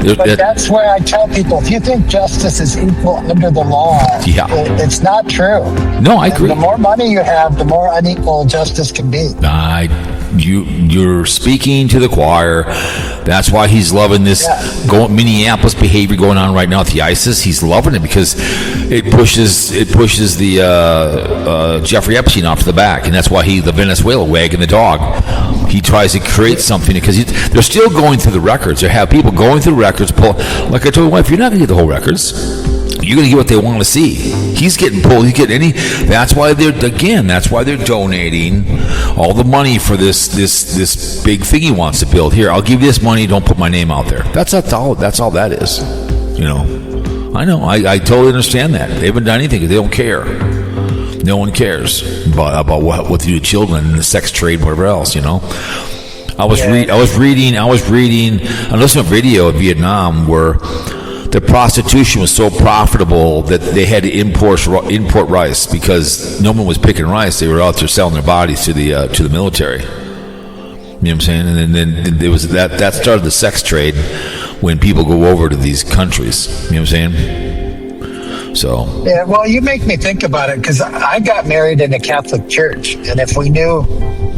But that's where I tell people, if you think justice is equal under the law, it's not true. No, I agree. The more money you have, the more unequal justice can be. You're speaking to the choir. That's why he's loving this Minneapolis behavior going on right now with the ISIS. He's loving it because it pushes the Jeffrey Epstein off to the back, and that's why the Venezuela wagging the dog. He tries to create something because they're still going through the records. They have people going through records. Like I told my wife, you're not going to get the whole records. You're going to get what they want to see. He's getting pulled. That's why they're donating all the money for this big thing he wants to build. Here, I'll give you this money. Don't put my name out there. That's all that is. You know. I know. I totally understand that. They haven't done anything because they don't care. No one cares about what they do to children and the sex trade, and whatever else. You know. I was reading and listening to a video of Vietnam where the prostitution was so profitable that they had to import rice because no one was picking rice. They were out there selling their bodies to the military. You know what I'm saying? And then there was that started the sex trade when people go over to these countries. You know what I'm saying? So yeah, well, you make me think about it because I got married in a Catholic church, and if we knew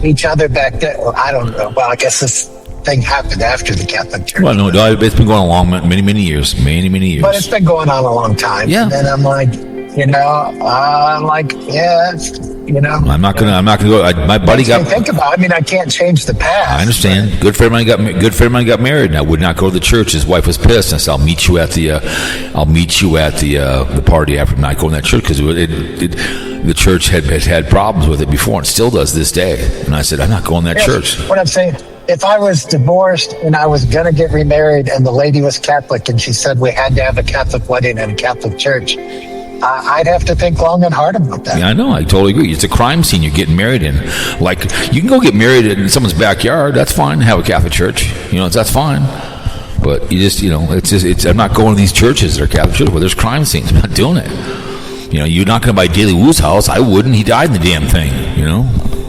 each other back then, I don't know. Well, I guess this thing happened after the Catholic Church. Well, no, it's been going on many years. But it's been going on a long time. Yeah. And then I'm like, I'm not gonna go. My buddy got. Think about. I mean, I can't change the past. I understand. Good friend of mine got married, and I would not go to the church. His wife was pissed, and I said, "I'll meet you at the party after not going to that church because the church had problems with it before, and still does this day." And I said, "I'm not going to that church." What I'm saying. If I was divorced and I was going to get remarried and the lady was Catholic and she said we had to have a Catholic wedding in a Catholic church, I'd have to think long and hard about that. Yeah, I know. I totally agree. It's a crime scene you're getting married in. Like, you can go get married in someone's backyard. That's fine. Have a Catholic church. That's fine. But I'm not going to these churches that are Catholic churches where there's crime scenes. I'm not doing it. You're not going to buy Daily Woo's house. I wouldn't. He died in the damn thing,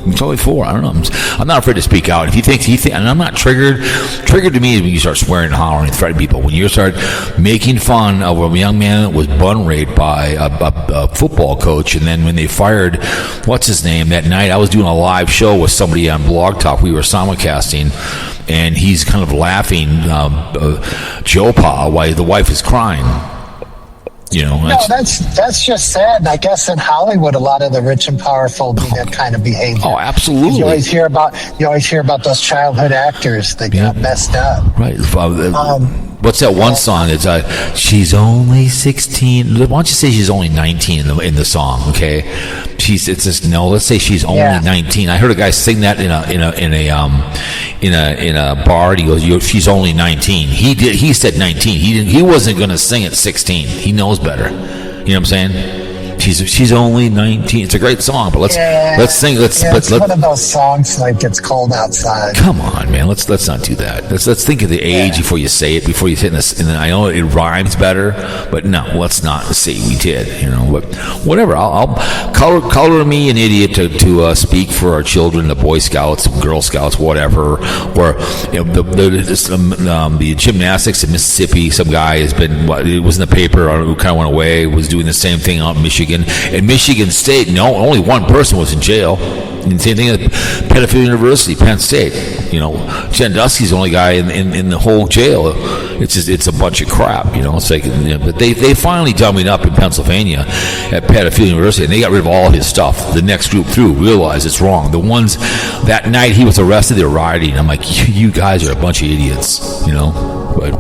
I'm totally for. I don't know. I'm not afraid to speak out. If he thinks and I'm not triggered. Triggered to me is when you start swearing and hollering and threatening people. When you start making fun of a young man that was bun raped by a football coach, and then when they fired, what's his name, that night, I was doing a live show with somebody on Blog Talk. We were simulcasting, and he's kind of laughing, Joe Pa, while the wife is crying. That's just sad. And I guess in Hollywood, a lot of the rich and powerful do that kind of behavior. Oh, absolutely. You always hear about those childhood actors that got messed up. Right. What's that one song? It's she's only 16. Why don't you say she's only 19 in the song? Okay. Let's say she's only 19. I heard a guy sing that in a bar. And he goes, she's only 19. He said 19. He wasn't going to sing at 16. He knows better. You know what I'm saying? She's only 19. It's a great song, but let's sing. It's one of those songs like It's Cold Outside. Come on, man. Let's not do that. Let's think of the age before you say it. Before you hit this, and I know it rhymes better, but no, let's not. See, we did, but whatever. I'll color me an idiot to speak for our children, the Boy Scouts, Girl Scouts, whatever, or the gymnastics in Mississippi. Some guy has been. It was in the paper. Who kind of went away. Was doing the same thing out in Michigan. In Michigan State, only one person was in jail. And same thing at Pedophile University, Penn State. Sandusky's the only guy in the whole jail. It's a bunch of crap. It's like, but they finally dummied up in Pennsylvania at Pedophile University, and they got rid of all his stuff. The next group through realized it's wrong. The ones that night he was arrested, they were rioting. I'm like, you guys are a bunch of idiots. But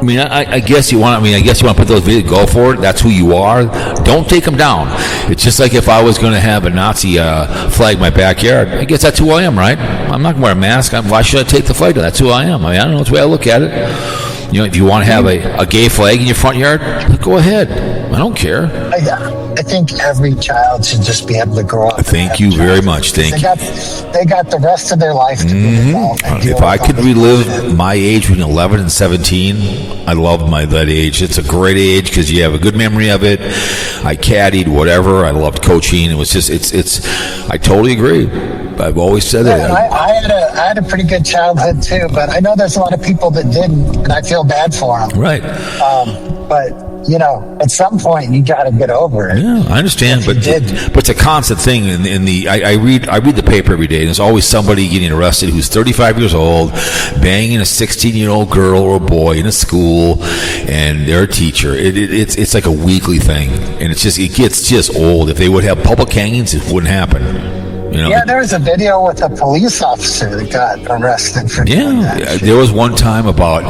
I mean, I guess you want. I mean, I guess you want to put those videos. Go for it. That's who you are. Don't take them down. It's just like if I was going to have a Nazi flag in my backyard. I guess that's who I am, right? I'm not going to wear a mask. Why should I take the flag down? That's who I am. I mean, I don't know. That's the way I look at it. You know, if you want to have a gay flag in your front yard, go ahead. I don't care. I think every child should just be able to grow up. Thank you very much. Thank you. They got the rest of their life to be involved. If I could relive my age between 11 and 17, I loved that age. It's a great age because you have a good memory of it. I caddied, whatever. I loved coaching. It was just, I totally agree. I've always said that. I had a pretty good childhood too, but I know there's a lot of people that didn't, and I feel bad for them. Right. But you know, at some point you got to get over it. Yeah, I understand, but it's a constant thing. I read the paper every day, and there's always somebody getting arrested who's 35 years old, banging a 16-year-old girl or a boy in a school, and they're a teacher. It's like a weekly thing, and it gets just old. If they would have public hangings, it wouldn't happen. You know, yeah, there was a video with a police officer that got arrested for doing that. There was one time about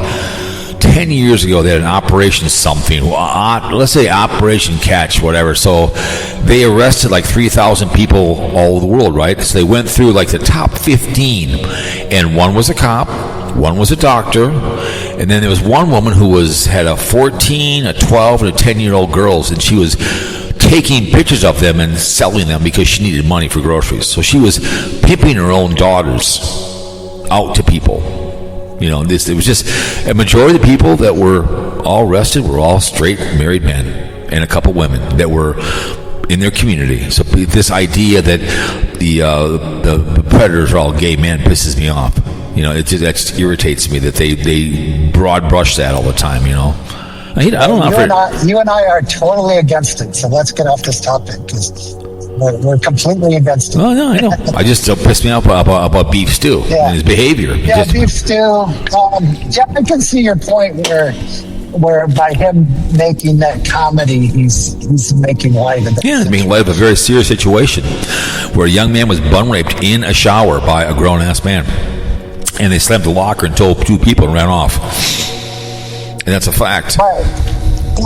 10 years ago, they had an Operation something, let's say Operation Catch, whatever. So they arrested like 3,000 people all over the world, right? So they went through like the top 15, and one was a cop, one was a doctor, and then there was one woman who had a 14, a 12, and a 10-year-old girls, and she was taking pictures of them and selling them because she needed money for groceries. So she was pimping her own daughters out to people. You know, it was just a majority of the people that were all arrested were all straight married men and a couple women that were in their community. So this idea that the predators are all gay men pisses me off. You know, that just irritates me that they broad brush that all the time. You know, I don't know. You and I are totally against it. So let's get off this topic because we're completely against it. Oh no, I know. I just pissed me off about beef stew and his behavior. Yeah, beef stew. Yeah, I can see your point where by him making that comedy, he's making light of that. Yeah, making light of a very serious situation where a young man was bun raped in a shower by a grown ass man, and they slammed the locker and told two people and ran off. And that's a fact. But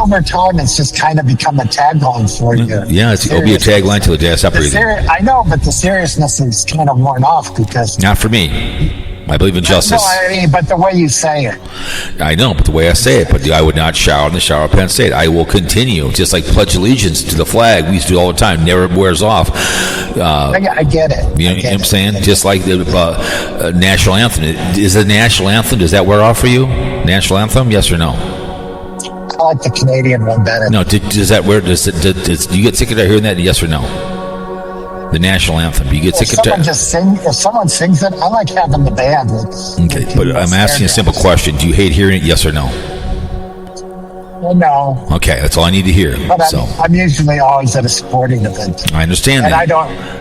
over time, it's just kind of become a tagline for you. Yeah, it'll be a tagline till the day I separate you. I know, but the seriousness is kind of worn off because... Not for me. I believe in justice. No, I mean, but the way you say it. I know, but the way I say it. But I would not shower in the shower at Penn State. I will continue, just like pledge allegiance to the flag. We used to do all the time. Never wears off. I get it. You know what I'm saying? Just like the national anthem. Is the national anthem, does that wear off for you? National anthem, yes or no? I like the Canadian one better. No, does that wear? Do you get sick of hearing that? Yes or no? The national anthem. Do you get sick of that? If someone sings it, I like having the band. Okay, but I'm asking a simple question. Do you hate hearing it? Yes or no? Well, no. Okay, that's all I need to hear. But I'm usually always at a sporting event. I understand and that.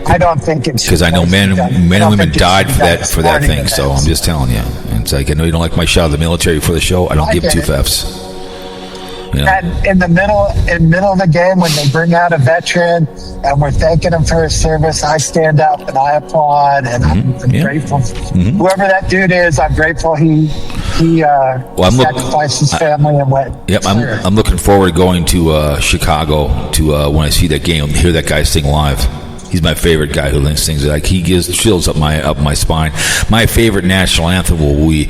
I don't think it's because I know men and women died for that thing. Event. So I'm just telling you. It's like I know you don't like my shout out of the military for the show. I don't give two F's. You know. And in the middle of the game, when they bring out a veteran and we're thanking him for his service, I stand up and I applaud, and I'm grateful. Whoever that dude is, I'm grateful he sacrificed his family and went. Yep, I'm looking forward to going to Chicago to when I see that game, hear that guy sing live. He's my favorite guy who sings it. Like he gives chills up my spine. My favorite national anthem was we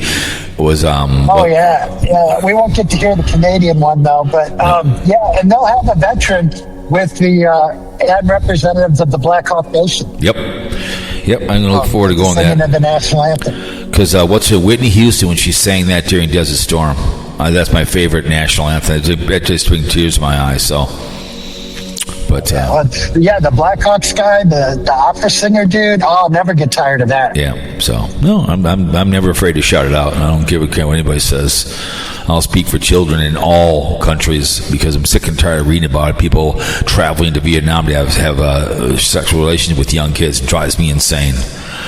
won't get to hear the Canadian one though, but and they'll have a veteran with the and representatives of the Black Hawk Nation. Yep. I'm gonna look forward to going singing the national anthem. Because what's her Whitney Houston when she sang that during Desert Storm? That's my favorite national anthem. It just brings tears to my eyes. So. But the Blackhawks guy, the opera singer dude, I'll never get tired of that. Yeah, so no, I'm never afraid to shout it out, and I don't give a care what anybody says. I'll speak for children in all countries because I'm sick and tired of reading about it. People traveling to Vietnam to have sexual relations with young kids. It drives me insane.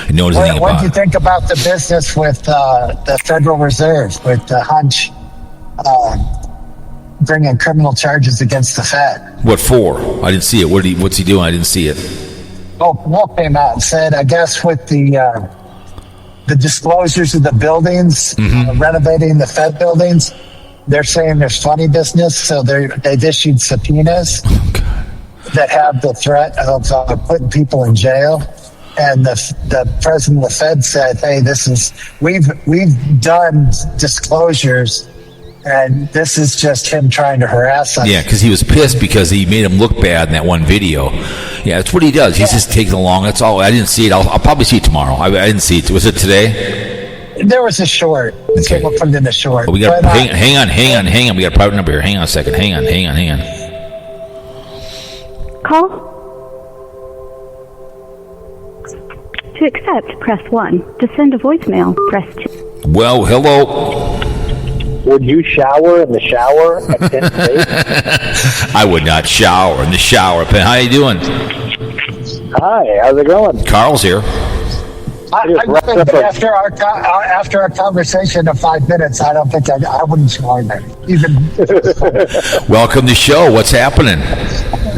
You know anything about it? What do you think about the business with the Federal Reserve with Hunch? Bringing criminal charges against the Fed. What for? I didn't see it. What's he doing? I didn't see it. Walt came out and said, I guess with the disclosures of the buildings, renovating the Fed buildings, they're saying there's funny business, so they've issued subpoenas that have the threat of putting people in jail. And the president of the Fed said, "Hey, we've done disclosures, and this is just him trying to harass us." Yeah, because he was pissed because he made him look bad in that one video. Yeah, that's what he does. He's just taking along. That's all. I didn't see it. I'll probably see it tomorrow. I didn't see it. Was it today? There was a short. Okay. We'll put it in the short. Well, we got hang on. We got a private number here. Hang on a second. Hang on. Call. To accept, press 1. To send a voicemail, press 2. Well, hello. Would you shower in the shower at Penn State? I would not shower in the shower. How you doing? Hi, how's it going? Carl's here. I think that after our conversation of 5 minutes, I don't think I wouldn't shower there. Even Welcome to the show. What's happening?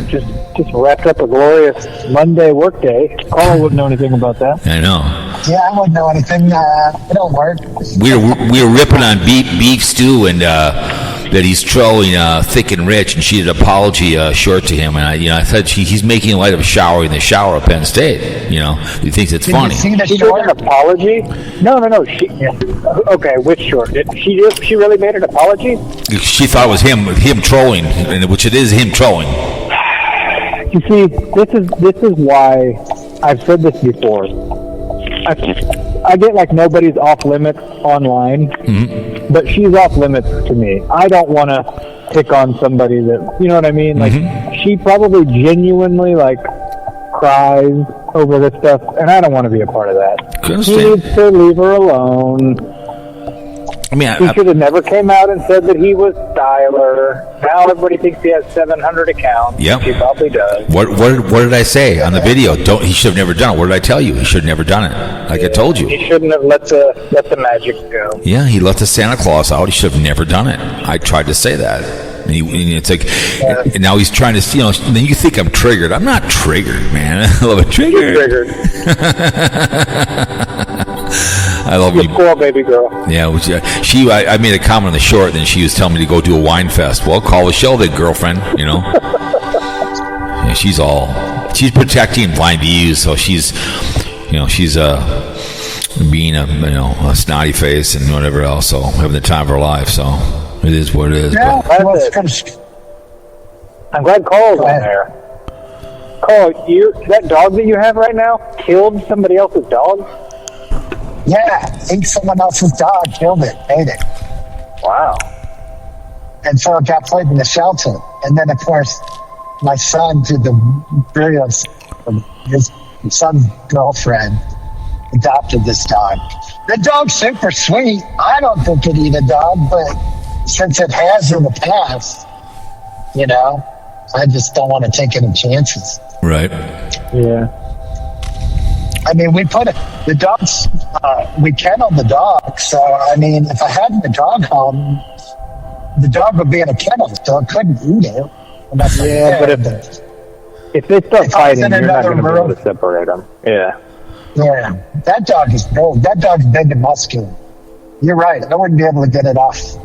Just wrapped up a glorious Monday workday. Karl wouldn't know anything about that. I know. yeah, I wouldn't know anything. It don't work. We were ripping on beef stew and that he's trolling Thick and Rich, and she did an apology short to him, and I said he's making light of showering in the shower at Penn State. He thinks it's funny. You see the She made short? an apology? No. Okay, which short? She really made an apology? She thought it was him trolling, which it is him trolling. You see, this is why I've said this before. I get like nobody's off limits online, but she's off limits to me. I don't want to pick on somebody that, you know what I mean? Like, she probably genuinely cries over this stuff, and I don't want to be a part of that. He needs to leave her alone. He should have never came out and said that he was Styler. Now everybody thinks he has 700 accounts. Yep. He probably does. What did I say on the video? He should have never done it. What did I tell you? He should have never done it. Like I told you. He shouldn't have let the magic go. Yeah, he let the Santa Claus out. He should have never done it. I tried to say that. And it's like, and now he's trying to, then you think I'm triggered. I'm not triggered, man. I love it. Triggered. I love you. Cool, baby girl. Yeah, I made a comment on the short, and then she was telling me to go do a wine fest. Well, call the Shelby girlfriend, Yeah, she's protecting BlindViews, so she's being a snotty face and whatever else, so having the time of her life, so it is what it is. Yeah, I'm glad Karl's on there. Karl, that dog that you have right now killed somebody else's dog? Yeah, ate someone else's dog, killed it, ate it. Wow. And so it got put in the shelter. And then, of course, my son did the brilliance of his son's girlfriend adopted this dog. The dog's super sweet. I don't think it'd eat a dog, but since it has in the past, I just don't want to take any chances. Right. Yeah. I mean, we put the dogs, we kenneled the dog. So, I mean, if I had the dog home, the dog would be in a kennel, so it couldn't eat it. Yeah, but if they start fighting, you're not going to be able to separate them. Yeah. Yeah, that dog is bold. That dog's big and muscular. You're right. I wouldn't be able to get it off.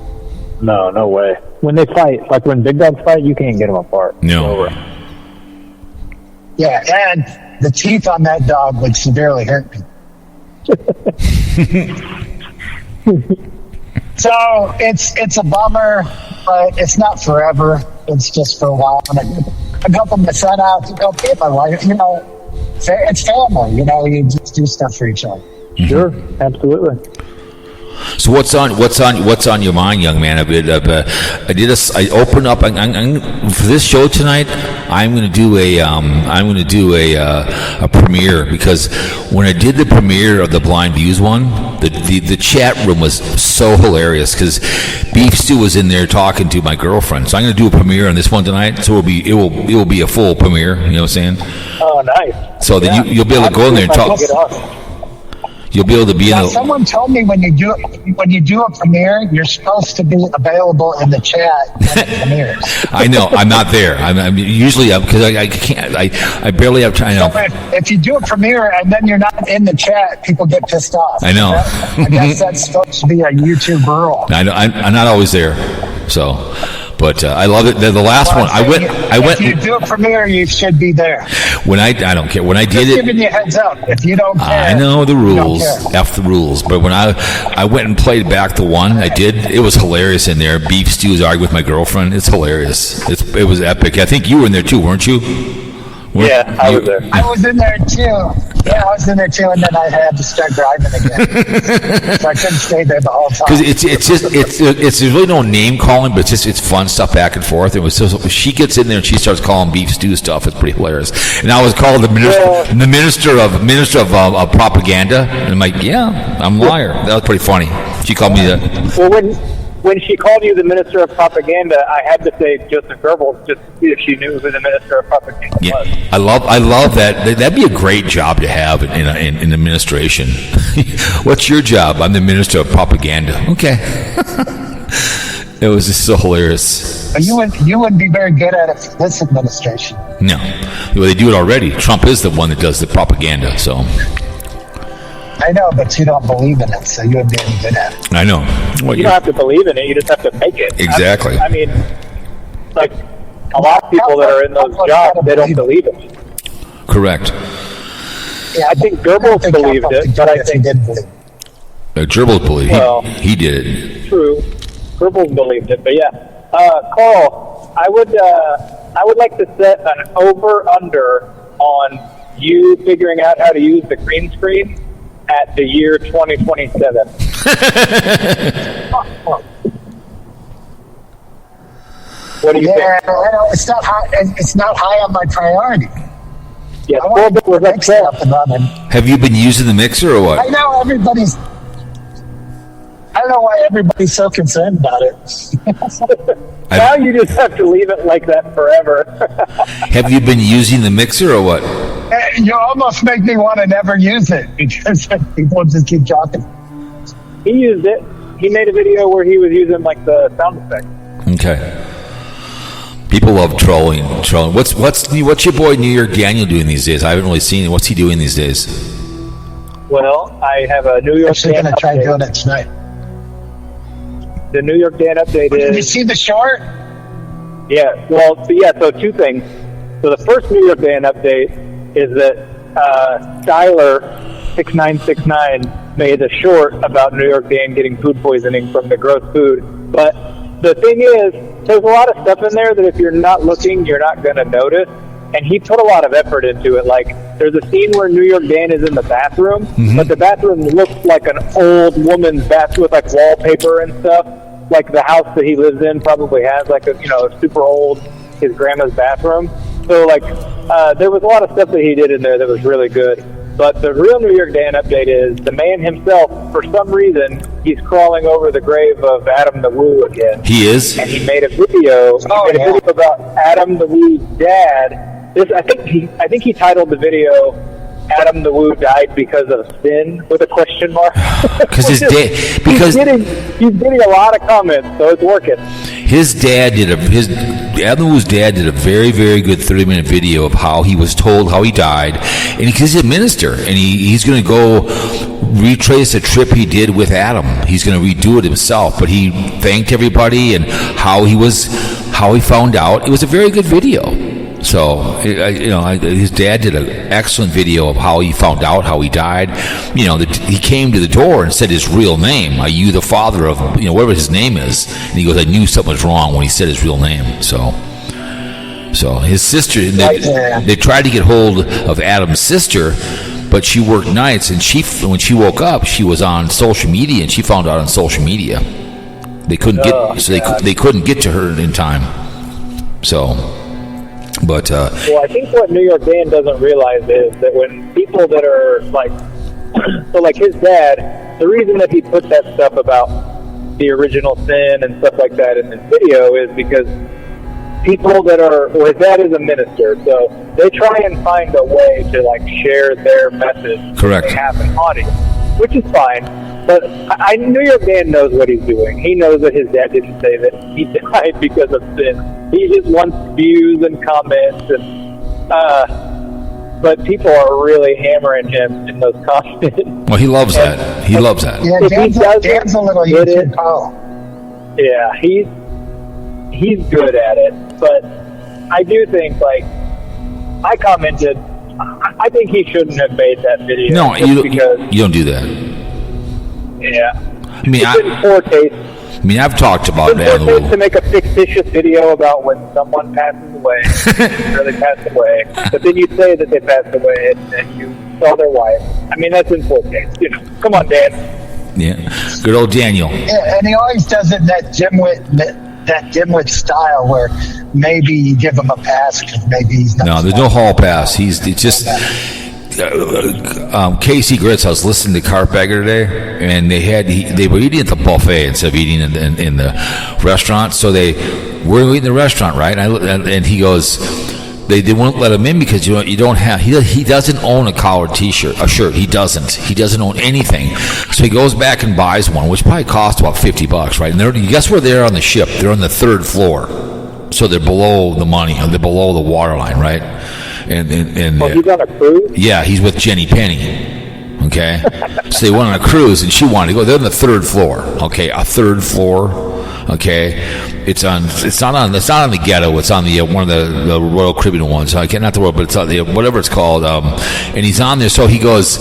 No way. When they fight, like when big dogs fight, you can't get them apart. No. Yeah, and the teeth on that dog would severely hurt me. So it's a bummer, but it's not forever. It's just for a while. And I'm helping my son out to go pay my wife. It's family. You just do stuff for each other. Sure, absolutely. So what's on your mind, young man? I open up. For this show tonight, I'm going to do a premiere, because when I did the premiere of the BlindViews one, the chat room was so hilarious because Beef Stew was in there talking to my girlfriend. So I'm going to do a premiere on this one tonight. So it will be a full premiere. You know what I'm saying? Oh, nice. So then you'll be able to go in there and talk. You'll be able to be in the... Someone told me when you do a premiere, you're supposed to be available in the chat when it premieres. I know. I'm not there. I'm usually because I can't. I barely have time. So if you do a premiere and then you're not in the chat, people get pissed off. I know. I guess that's supposed to be a YouTube rule. I'm not always there. So, but I love it. The last one, I went. If you do a premiere, you should be there. When I don't care. When I did Just it, giving you a heads up. If you don't care, I know the rules. you don't care. F the rules. But when I went and played back the one I did, it was hilarious in there. Beef stew was arguing with my girlfriend. It's hilarious. It was epic. I think you were in there too, weren't you? Yeah, I was there. I was in there too. Yeah, I was in there too, and then I had to start driving again, so I couldn't stay there the whole time. Because it's really no name calling, but it's fun stuff back and forth. It was so she gets in there and she starts calling beef stew stuff. It's pretty hilarious. And I was called the minister of propaganda, and I'm like, yeah, I'm a liar. That was pretty funny. She called me that. Well, when she called you the Minister of Propaganda, I had to say Joseph Goebbels just to see if she knew who the Minister of Propaganda was. I love that. That'd be a great job to have in administration. What's your job? I'm the Minister of Propaganda. Okay. It was just so hilarious. But you wouldn't be very good at it for this administration. No. Well, they do it already. Trump is the one that does the propaganda, so. I know, but you don't believe in it, so you wouldn't be any good at it. I know. Well, You don't have to believe in it, you just have to make it. Exactly. I mean, like, a lot of people that are in those jobs, they don't believe it. Correct. Yeah, I think Goebbels believed it, but I think... he didn't believe it. Goebbels believed Well, he did it. True. Goebbels believed it, but yeah. Karl, I would like to set an over-under on you figuring out how to use the green screen at the year 2027. What do you think? Yeah, it's not high. It's not high on my priority. Yeah, I want to was get mixed up and running. Have you been using the mixer or I what? know everybody's. I don't know why everybody's so concerned about it. Now you just have to leave it like that forever. Have you been using the mixer or what? You almost make me want to never use it because people just keep talking. He used it. He made a video where he was using like the sound effects. Okay. People love trolling. What's your boy New York Daniel doing these days? I haven't really seen him. What's he doing these days? Well, I have a New I'm York actually Dan going to try update. doing it tonight. The New York Dan update Did you is... see the short? Yeah, so two things. So the first New York Dan update is that Styler6969 made a short about New York Dan getting food poisoning from the gross food. But the thing is, there's a lot of stuff in there that if you're not looking, you're not going to notice. And he put a lot of effort into it. Like, there's a scene where New York Dan is in the bathroom, but the bathroom looks like an old woman's bathroom with, like, wallpaper and stuff. Like, the house that he lives in probably has, like, a super old, his grandma's bathroom. So, like, there was a lot of stuff that he did in there that was really good. But the real New York Dan update is the man himself, for some reason, he's crawling over the grave of Adam the Woo again. He is? And he made a video. Video about Adam the Woo's dad. I think he titled the video "Adam the Woo died because of sin" with a question mark. Because he's getting a lot of comments, so it's working. Adam Woo's dad did a very, very good 30-minute video of how he was told how he died, and he's a minister, and he's going to go retrace a trip he did with Adam. He's going to redo it himself, but he thanked everybody and how he found out. It was a very good video. So, his dad did an excellent video of how he found out how he died. He came to the door and said his real name. Are you the father of, whatever his name is? And he goes, I knew something was wrong when he said his real name. So his sister, they tried to get hold of Adam's sister, but she worked nights, and when she woke up, she was on social media, and she found out on social media. They couldn't they couldn't get to her in time. So. But well, I think what New York Dan doesn't realize is that when people that are like, so like his dad, the reason that he put that stuff about the original sin and stuff like that in this video is because people that are, well, his dad is a minister, so they try and find a way to like share their message. Correct. They have an audience, which is fine. But New York Dan knows what he's doing. He knows that his dad didn't say that he died because of sin. He just wants views and comments, and but people are really hammering him in those comments. Well, he loves that. He loves that. Yeah, Dan's a little YouTube Karl. Yeah, he's good at it. But I do think, like, I commented, I think he shouldn't have made that video. No, you don't do that. Yeah. I mean, it's in poor taste. I mean, I've talked about that. It's to make a fictitious video about when someone passes away, really passed away, but then you say that they passed away and you saw their wife. I mean, that's in poor taste. You know, come on, Dan. Yeah, good old Daniel. Yeah, and he always does it in that dimwit style where maybe you give him a pass because maybe he's not. No, there's no hall pass. It's just KcGrits. I was listening to Carpetbagger today, and they were eating at the buffet instead of eating in the restaurant. So they were eating in the restaurant, right? And he goes, they won't let him in because you don't have. He doesn't own a collared T-shirt, a shirt. He doesn't own anything. So he goes back and buys one, which probably costs about $50, right? And guess where they're on the ship? They're on the 3rd floor, so they're below the money, they're below the waterline, right? And he's on a cruise? Yeah, he's with Jenny Penny. Okay, so they went on a cruise, and she wanted to go. They're on the 3rd floor. Okay, a 3rd floor. Okay, it's not on the Ghetto. It's on the one of the Royal Caribbean ones. Not the Royal, but it's on the whatever it's called. And he's on there. So he goes.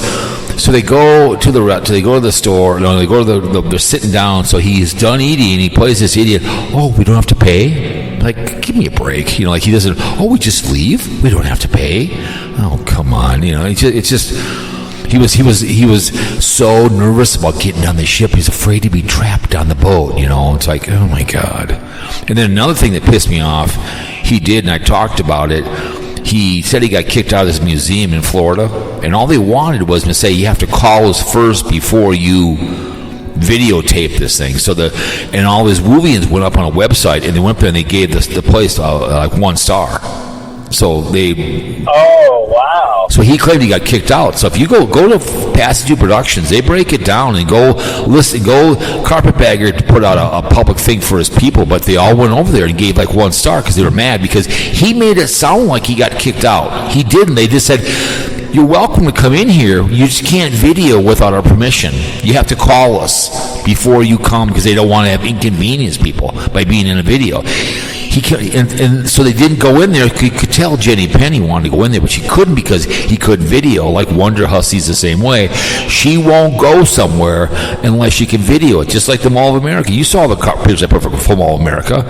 So they go to the store. No, they go to they're sitting down. So he's done eating, and he plays this idiot. Oh, we don't have to pay. Like, give me a break. You know, like he doesn't. Oh, we just leave. We don't have to pay. Oh, come on. You know, it's just. He was so nervous about getting on the ship. He's afraid to be trapped on the boat. You know, it's like, oh my God. And then another thing that pissed me off, he did, and I talked about it. He said he got kicked out of this museum in Florida, and all they wanted was to say you have to call us first before you videotape this thing. So and all his Woovians went up on a website, and they went there and they gave the place like 1 star. So they. Oh wow! So he claimed he got kicked out. So if you go to Passage Productions, they break it down and go Carpetbagger to put out a public thing for his people, but they all went over there and gave like 1 star because they were mad because he made it sound like he got kicked out. He didn't. They just said, "You're welcome to come in here. You just can't video without our permission. You have to call us before you come because they don't want to have inconvenience people by being in a video." And so they didn't go in there. You could tell Jenny Penny wanted to go in there, but she couldn't because he couldn't video. Like Wonder Hussey's the same way. She won't go somewhere unless she can video it, just like the Mall of America. You saw the pictures I put for Mall of America.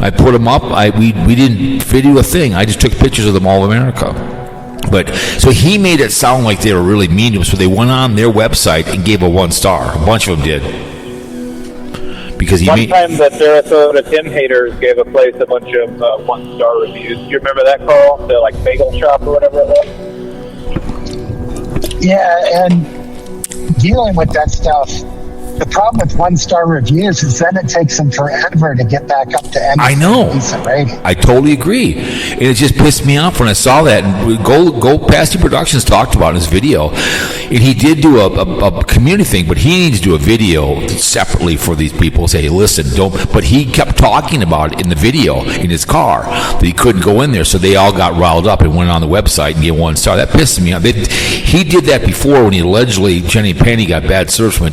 I put them up. We didn't video a thing. I just took pictures of the Mall of America. But so he made it sound like they were really mean to him. So they went on their website and gave a 1 star. A bunch of them did. Because One time the Sarasota Tim haters gave a place a bunch of 1-star reviews. Do you remember that, Karl? The like bagel shop or whatever it was? Yeah, and dealing with that stuff, the problem with 1-star reviews is then it takes them forever to get back up to any decent rating. I totally agree. And it just pissed me off when I saw that. And Go Pasty Productions talked about in his video. And he did do a community thing, but he needs to do a video separately for these people. Say, hey, listen, don't. But he kept talking about it in the video in his car that he couldn't go in there. So they all got riled up and went on the website and gave 1 star. That pissed me off. He did that before when he allegedly, Jenny Penny got bad service from a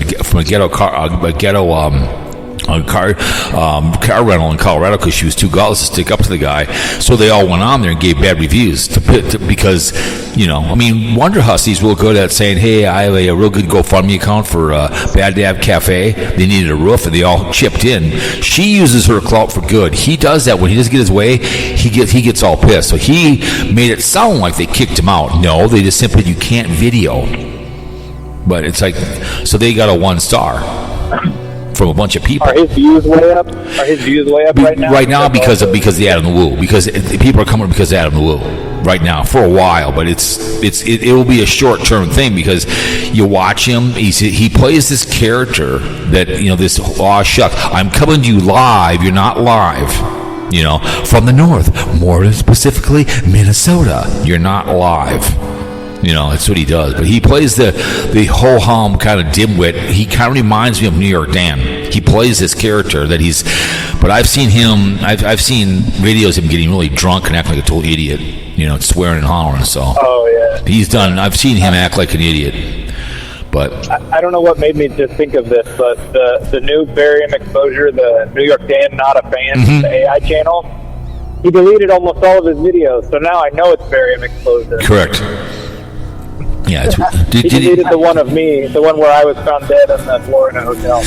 car rental in Colorado because she was too gutless to stick up to the guy. So they all went on there and gave bad reviews because, you know, I mean, Wonder Hussey's real good at saying, hey, I have a real good GoFundMe account for Bad Dab Cafe. They needed a roof and they all chipped in. She uses her clout for good. He does that when he doesn't get his way. He gets all pissed. So he made it sound like they kicked him out. No, they just simply, you can't video. But it's like, so they got a 1 star from a bunch of people. Are his views way up? Right now? Right now because the Adam the Woo. Because people are coming because of Adam the Woo right now for a while. But it will be a short-term thing because you watch him. He plays this character that, you know, this, aw shuck, I'm coming to you live. You're not live. You know, from the north, more specifically Minnesota. You're not live. You know, that's what he does. But he plays the ho-hum kind of dimwit. He kind of reminds me of New York Dan. He plays this character that he's... But I've seen him... I've seen videos of him getting really drunk and acting like a total idiot. You know, swearing and hollering. So oh, yeah. I've seen him act like an idiot. But I don't know what made me just think of this, but the new barium exposure, the New York Dan Not a Fan, the AI channel, he deleted almost all of his videos, so now I know it's barium exposure. correct. Yeah. He deleted the one of me, the one where I was found dead in the Florida hotel.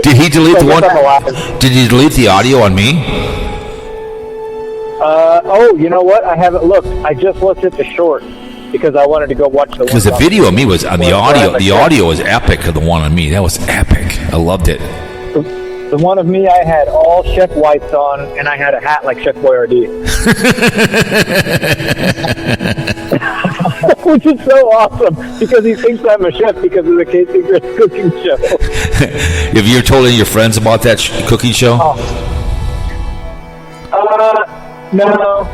Did he delete the one? I'm alive. Did he delete the audio on me? Oh, you know what? I haven't looked. I just looked at the short because I wanted to go watch the one. Because the video of me was on the audio. The audio was epic of the one on me. That was epic. I loved it. The one of me, I had all Chef Whites on, and I had a hat like Chef Boyardee. Which is so awesome, because he thinks I'm a chef because of the KcGrits cooking show. Have you ever told any of your friends about that cooking show? No.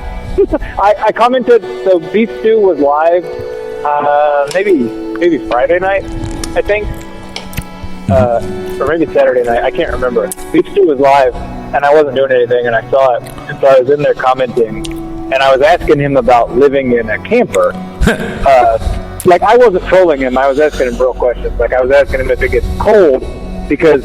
I commented, so Beef Stew was live, maybe Friday night, I think. Or maybe Saturday night, I can't remember. Beef Stew was live, and I wasn't doing anything, and I saw it, and so I was in there commenting, and I was asking him about living in a camper. Like, I wasn't trolling him, I was asking him real questions. Like, I was asking him if it gets cold, because,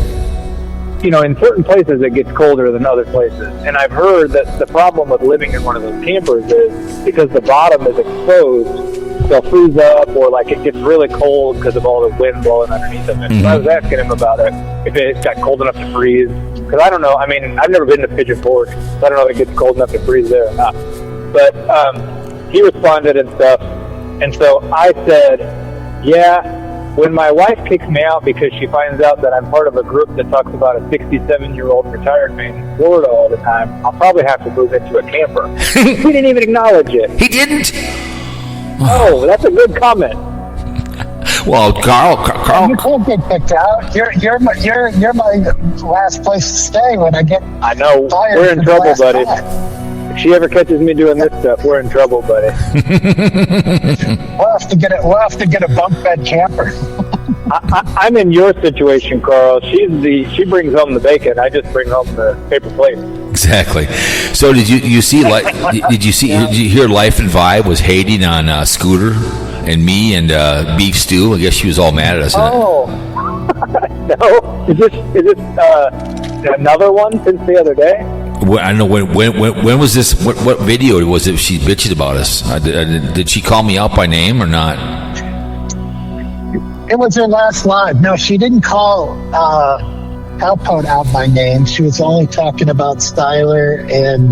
you know, in certain places it gets colder than other places, and I've heard that the problem with living in one of those campers is because the bottom is exposed, they'll freeze up, or like it gets really cold because of all the wind blowing underneath them. And so I was asking him about it, if it got cold enough to freeze. Because I don't know, I mean, I've never been to Pigeon Forge, so I don't know if it gets cold enough to freeze there or not. But he responded and stuff. And so I said, yeah, when my wife kicks me out because she finds out that I'm part of a group that talks about a 67-year-old retired man in Florida all the time, I'll probably have to move into a camper. He didn't even acknowledge it. He didn't? Oh, that's a good comment. Well, Karl. You can't get kicked out. You're my last place to stay when I get. I know. fired We're for in the trouble, last buddy. time. If she ever catches me doing this stuff, we're in trouble, buddy. We'll have to get a bunk bed camper. I'm in your situation, Karl. She brings home the bacon. I just bring home the paper plate. Exactly. So did you see? Did you hear Life and Vibe was hating on Scooter and me and Beef Stew? I guess she was all mad at us. Oh, no! Is this another one since the other day? I don't know when was this? What video was it? She bitched about us. Did she call me out by name or not? It was her last live. No, she didn't call Cowpote out by name. She was only talking about Styler and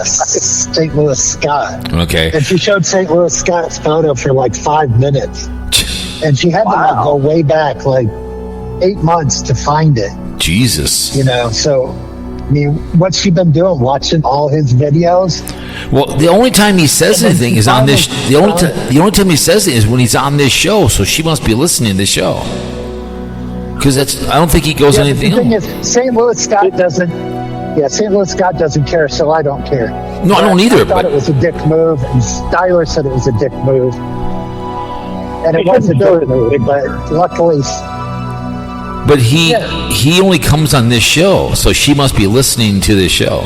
St. Louis Scott. Okay. And she showed St. Louis Scott's photo for like 5 minutes. And she had to like, go way back like 8 months to find it. Jesus. You know, so I mean, what's she been doing? Watching all his videos? Well, the only time he says anything is on this. The only time he says it is when he's on this show. So she must be listening to this show. Because I don't think he goes anything else. The thing is, St. Louis Scott doesn't. Yeah, St. Louis Scott doesn't care, so I don't care. No, I don't either. I thought it was a dick move, and Styler said it was a dick move, and it was a dick move. But luckily. But he only comes on this show, so she must be listening to this show.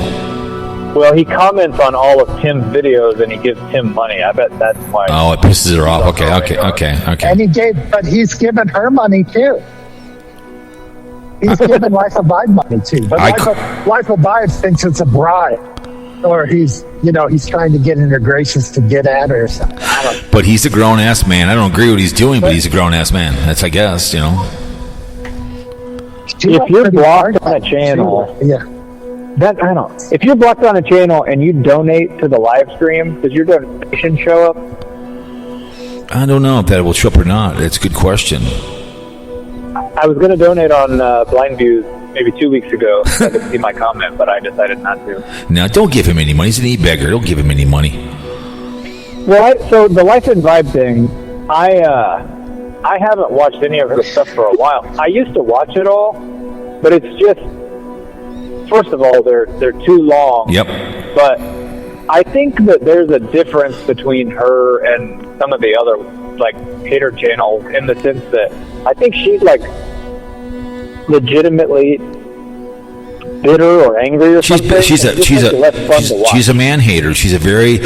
Well, he comments on all of Tim's videos, and he gives Tim money. I bet that's why. Oh, it pisses her off. Okay. And he's given her money too. He's given Life of Vibe money too. But Life of Vibe thinks it's a bribe, or he's trying to get in her graces to get at her or something. But he's a grown ass man. I don't agree with what he's doing, but he's a grown ass man. That's, I guess, you know. If you're blocked on a channel, if you're blocked on a channel and you donate to the live stream, does your donation show up? I don't know if that will show up or not. It's a good question. I was going to donate on BlindViews maybe 2 weeks ago. I didn't see my comment, but I decided not to. No, don't give him any money. He's an e-beggar. Don't give him any money. Well, so the Life and Vibe thing, I haven't watched any of her stuff for a while. I used to watch it all, but it's just, first of all, they're too long. Yep. But I think that there's a difference between her and some of the other like hater channels in the sense that I think she's like legitimately bitter or angry or something. She's a man hater. She's a very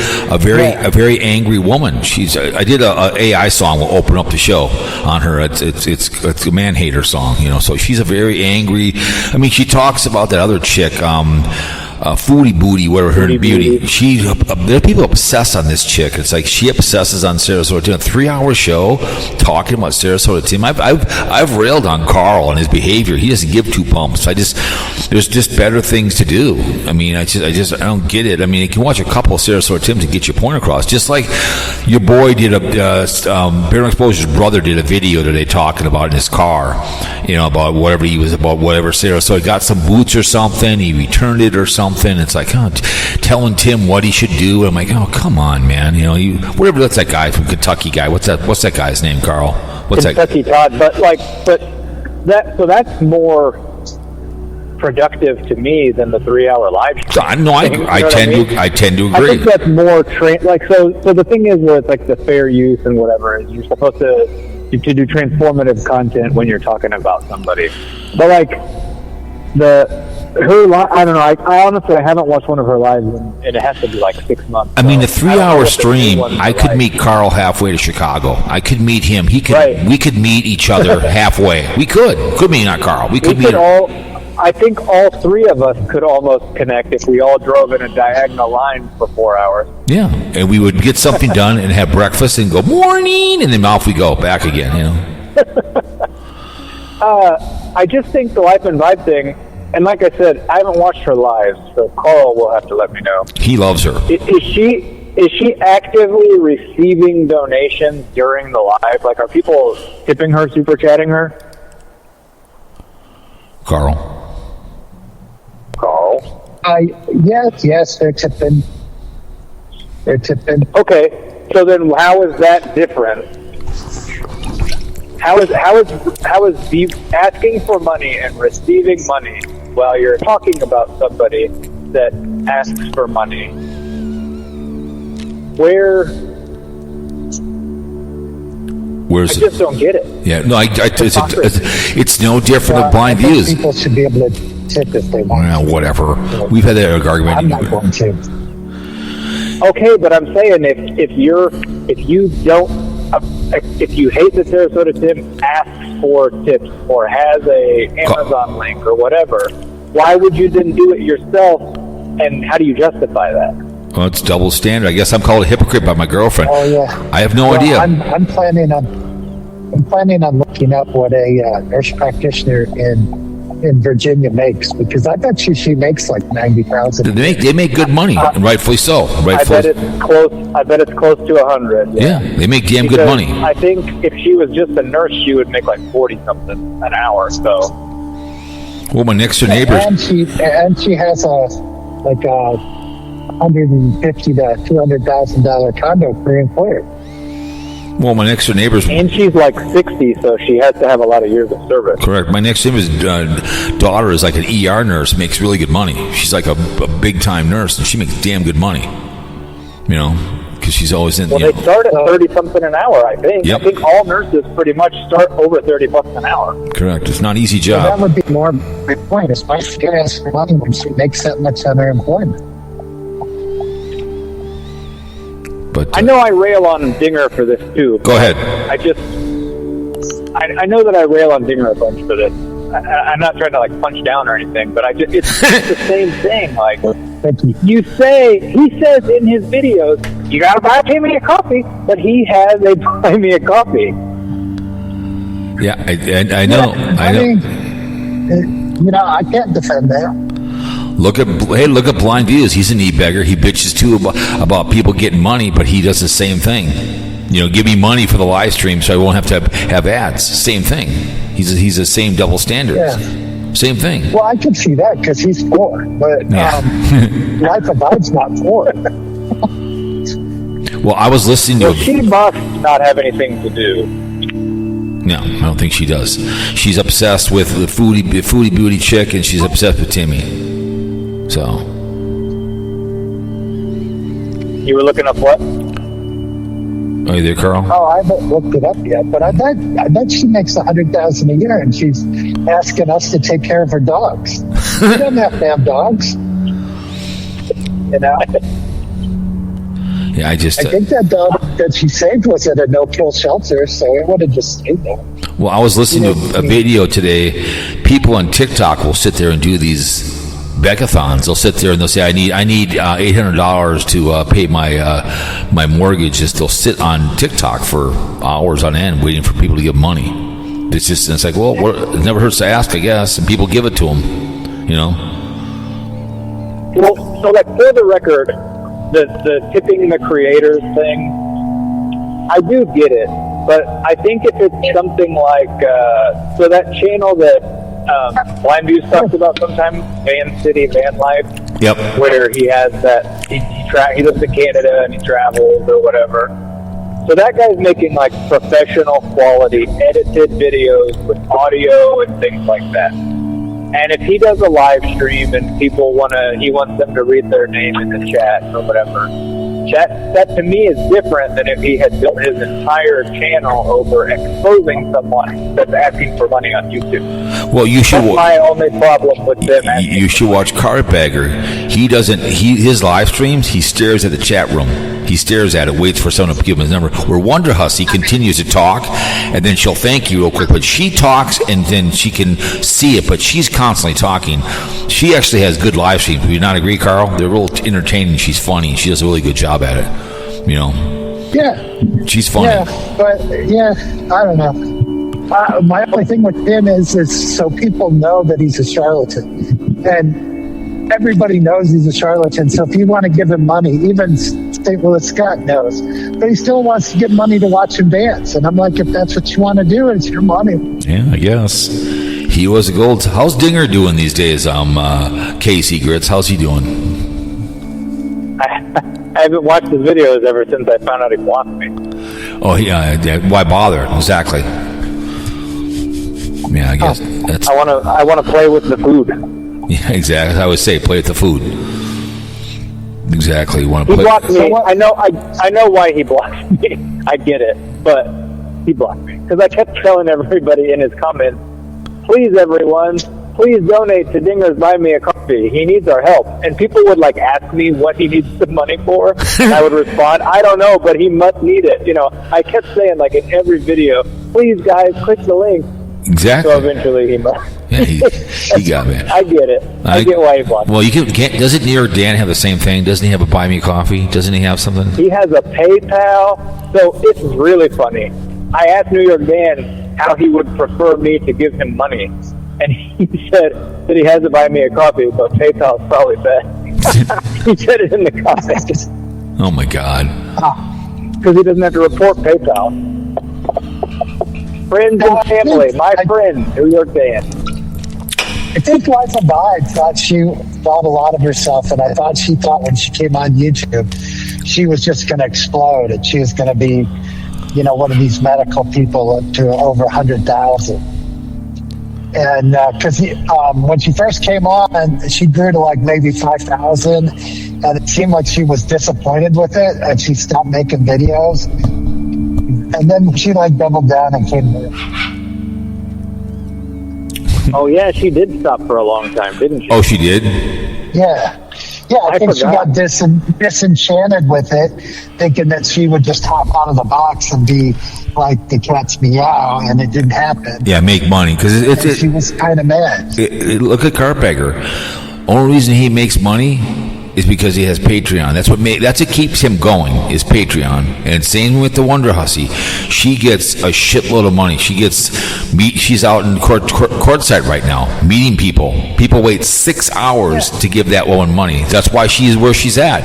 angry woman. I did a AI song. We'll open up the show on her. It's a man hater song, So she's a very angry. I mean, she talks about that other chick. Foodie Booty, whatever her beauty. There are people obsessed on this chick. It's like she obsesses on Sarasota Tim. A 3-hour show talking about Sarasota Tim. I've railed on Karl and his behavior. He doesn't give two pumps. There's just better things to do. I mean, I don't get it. I mean, you can watch a couple of Sarasota Tims and get your point across. Just like your boy did Barren Exposure's brother did a video today talking about in his car, about whatever Sarasota. He got some boots or something. He returned it or something. It's like, telling Tim what he should do. I'm like, oh, come on, man. Whatever. That's that guy from Kentucky guy. What's that guy's name, Karl? Kentucky Todd. So that's more productive to me than the 3-hour live stream. I tend to agree. I think that's more so the thing is where it's like the fair use and whatever is you're supposed to do transformative content when you're talking about somebody. But like I don't know. I honestly haven't watched one of her lives, and it has to be like 6 months. I mean, the 3-hour stream. I could meet Karl halfway to Chicago. I could meet him. He could. Right. We could meet each other halfway. We could. Could meet not Karl. We could meet. I think all three of us could almost connect if we all drove in a diagonal line for 4 hours. Yeah, and we would get something done and have breakfast and go morning, and then off we go back again. I just think the Life and Vibe thing. And like I said, I haven't watched her live, so Karl will have to let me know. He loves her. Is she actively receiving donations during the live? Like, are people tipping her, super chatting her? Karl? Yes, they're tipping. Okay, so then how is that different? How is asking for money and receiving money while you're talking about somebody that asks for money? I just don't get it. Yeah, no, it's no different than BlindViews. People should be able to tip if they want. Well, whatever. We've had that argument. I'm not going to. Okay, but I'm saying if you hate the Sarasota Tim asks for tips or has a Amazon link or whatever, why would you then do it yourself? And how do you justify that? Well, it's double standard. I guess I'm called a hypocrite by my girlfriend. Oh yeah. I have no idea. I'm planning on looking up what a nurse practitioner in Virginia makes, because I bet she makes like $90,000. They make good money, and rightfully so. I bet it's close to 100. Yeah, they make damn good money. I think if she was just a nurse, she would make like 40 something an hour. So. Well, my next door neighbor. And she has a $150,000 to $200,000 condo for employer. Well, my next door neighbor's... And she's like 60, so she has to have a lot of years of service. Correct. My next neighbor's daughter is like an ER nurse, makes really good money. She's like a big-time nurse, and she makes damn good money. Because she's always in... Well, they start at 30-something an hour, I think. Yep. I think all nurses pretty much start over $30 an hour. Correct. It's not an easy job. Well, that would be more my point. It's my scared ass for money when she makes that much on her employment. But I know I rail on Dinger for this too. Go ahead. I know that I rail on Dinger a bunch for this. I'm not trying to like punch down or anything, but it's the same thing. Like he says in his videos, you gotta buy me a coffee, but he has a buy me a coffee. Yeah, I know. I mean, I can't defend that. Look at BlindViews. He's an e-beggar. He bitches too about people getting money, but he does the same thing. Give me money for the live stream so I won't have to have ads. Same thing. He's the same double standard. Yeah. Same thing. Well, I can see that because he's poor, but Life of Vibe's not poor. Well, I was listening to... Well, she must not have anything to do. No, I don't think she does. She's obsessed with the foodie booty chick, and she's obsessed with Timmy. So. You were looking up what? Are you there, Karl? Oh, I haven't looked it up yet, but I bet she makes $100,000 a year, and she's asking us to take care of her dogs. You don't have to have dogs. You know. Yeah, I think that dog that she saved was at a no-kill shelter, so it would have just stayed there. Well, I was listening to a video today. People on TikTok will sit there and do these beck-a-thons. They'll sit there and they'll say, "I need $800 to pay my mortgage." They'll sit on TikTok for hours on end waiting for people to give money. It's like, well, it never hurts to ask, I guess, and people give it to them. You know. Well, so like for the record, the tipping the creators thing, I do get it, but I think if it's something like so that channel that BlindViews talks about sometimes, Van City Van Life, yep, where he has that he lives in Canada and he travels or whatever. So that guy's making like professional quality edited videos with audio and things like that. And if he does a live stream and people he wants them to read their name in the chat or whatever, that to me is different than if he had built his entire channel over exposing someone that's asking for money on YouTube. Well, you should. That's my only problem with them. You should watch Carpetbagger. He doesn't. His live streams. He stares at the chat room. He stares at it, waits for someone to give him his number. Where Wonder Hussy continues to talk, and then she'll thank you real quick. But she talks, and then she can see it, but she's constantly talking. She actually has good live streams. Do you not agree, Karl? They're real entertaining. She's funny. She does a really good job at it. You know. Yeah. She's funny. Yeah, but I don't know. My only thing with him is so people know that he's a charlatan, and everybody knows he's a charlatan. So if you want to give him money, even St. Louis Scott knows, but he still wants to get money to watch him dance. And I'm like, if that's what you want to do, it's your money. Yeah, I guess. He was a gold. How's Dinger doing these days? KcGrits, how's he doing? I haven't watched his videos ever since I found out he blocked me. Oh yeah, why bother? Exactly. Yeah, I guess that's. I want to play with the food. Yeah, exactly. I would say play with the food. Exactly. You want to He play. blocked me. I know why he blocked me. I get it, but he blocked me because I kept telling everybody in his comments, "Please, everyone, please donate to Dinger's Buy Me a Coffee. He needs our help." And people would like ask me what he needs the money for, and I would respond, "I don't know, but he must need it." You know, I kept saying like in every video, "Please, guys, click the link." Exactly. So eventually he must. Yeah, he got me. I get it. I get why he blocked me. Well, can't. Doesn't New York Dan have the same thing? Doesn't he have a Buy Me a Coffee? Doesn't he have something? He has a PayPal. So it's really funny. I asked New York Dan how he would prefer me to give him money, and he said that he has to buy me a coffee, but PayPal is probably best. He said it in the comments. Oh my God. Because he doesn't have to report PayPal. Friends and family. My friend, New York Dan. I think Liza Bide thought a lot of herself, and I thought she thought when she came on YouTube, she was just going to explode, and she was going to be, one of these medical people up to over 100,000. And because when she first came on, she grew to like maybe 5,000, and it seemed like she was disappointed with it, and she stopped making videos. And then she like doubled down and came here. Oh yeah, she did stop for a long time, didn't she? Oh, she did? Yeah. I think she got disenchanted with it, thinking that she would just hop out of the box and be like the cat's meow, and it didn't happen. Yeah, make money because she was kind of mad. Look at Carpetbagger. Only reason he makes money is because he has Patreon. That's what keeps him going, is Patreon. And same with the Wonder Hussy. She gets a shitload of money. She's out in courtside right now, meeting people. People wait 6 hours to give that woman money. That's why she's where she's at.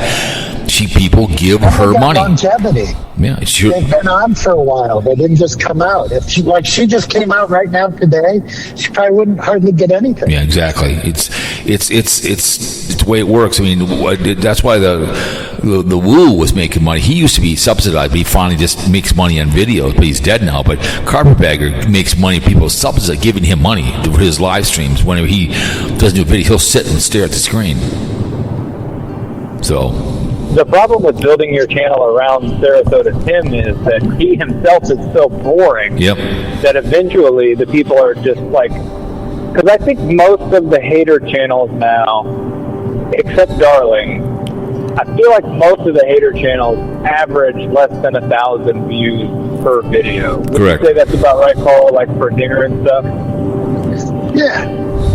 People give her money. Longevity. Yeah, they've been on for a while. They didn't just come out. If she just came out right now today, she probably wouldn't hardly get anything. Yeah, exactly. It's the way it works. I mean, that's why the Woo was making money. He used to be subsidized, but he finally just makes money on videos. But he's dead now. But Carpetbagger makes money. People subsidize giving him money for his live streams. Whenever he does new video, he'll sit and stare at the screen. So. The problem with building your channel around Sarasota Tim is that he himself is so boring that eventually the people are just like Because I think most of the hater channels now, except Darling, I feel like most of the hater channels average less than 1,000 views per video. Would Correct. you say that's about right, Karl? Like for Dinger and stuff? Yeah.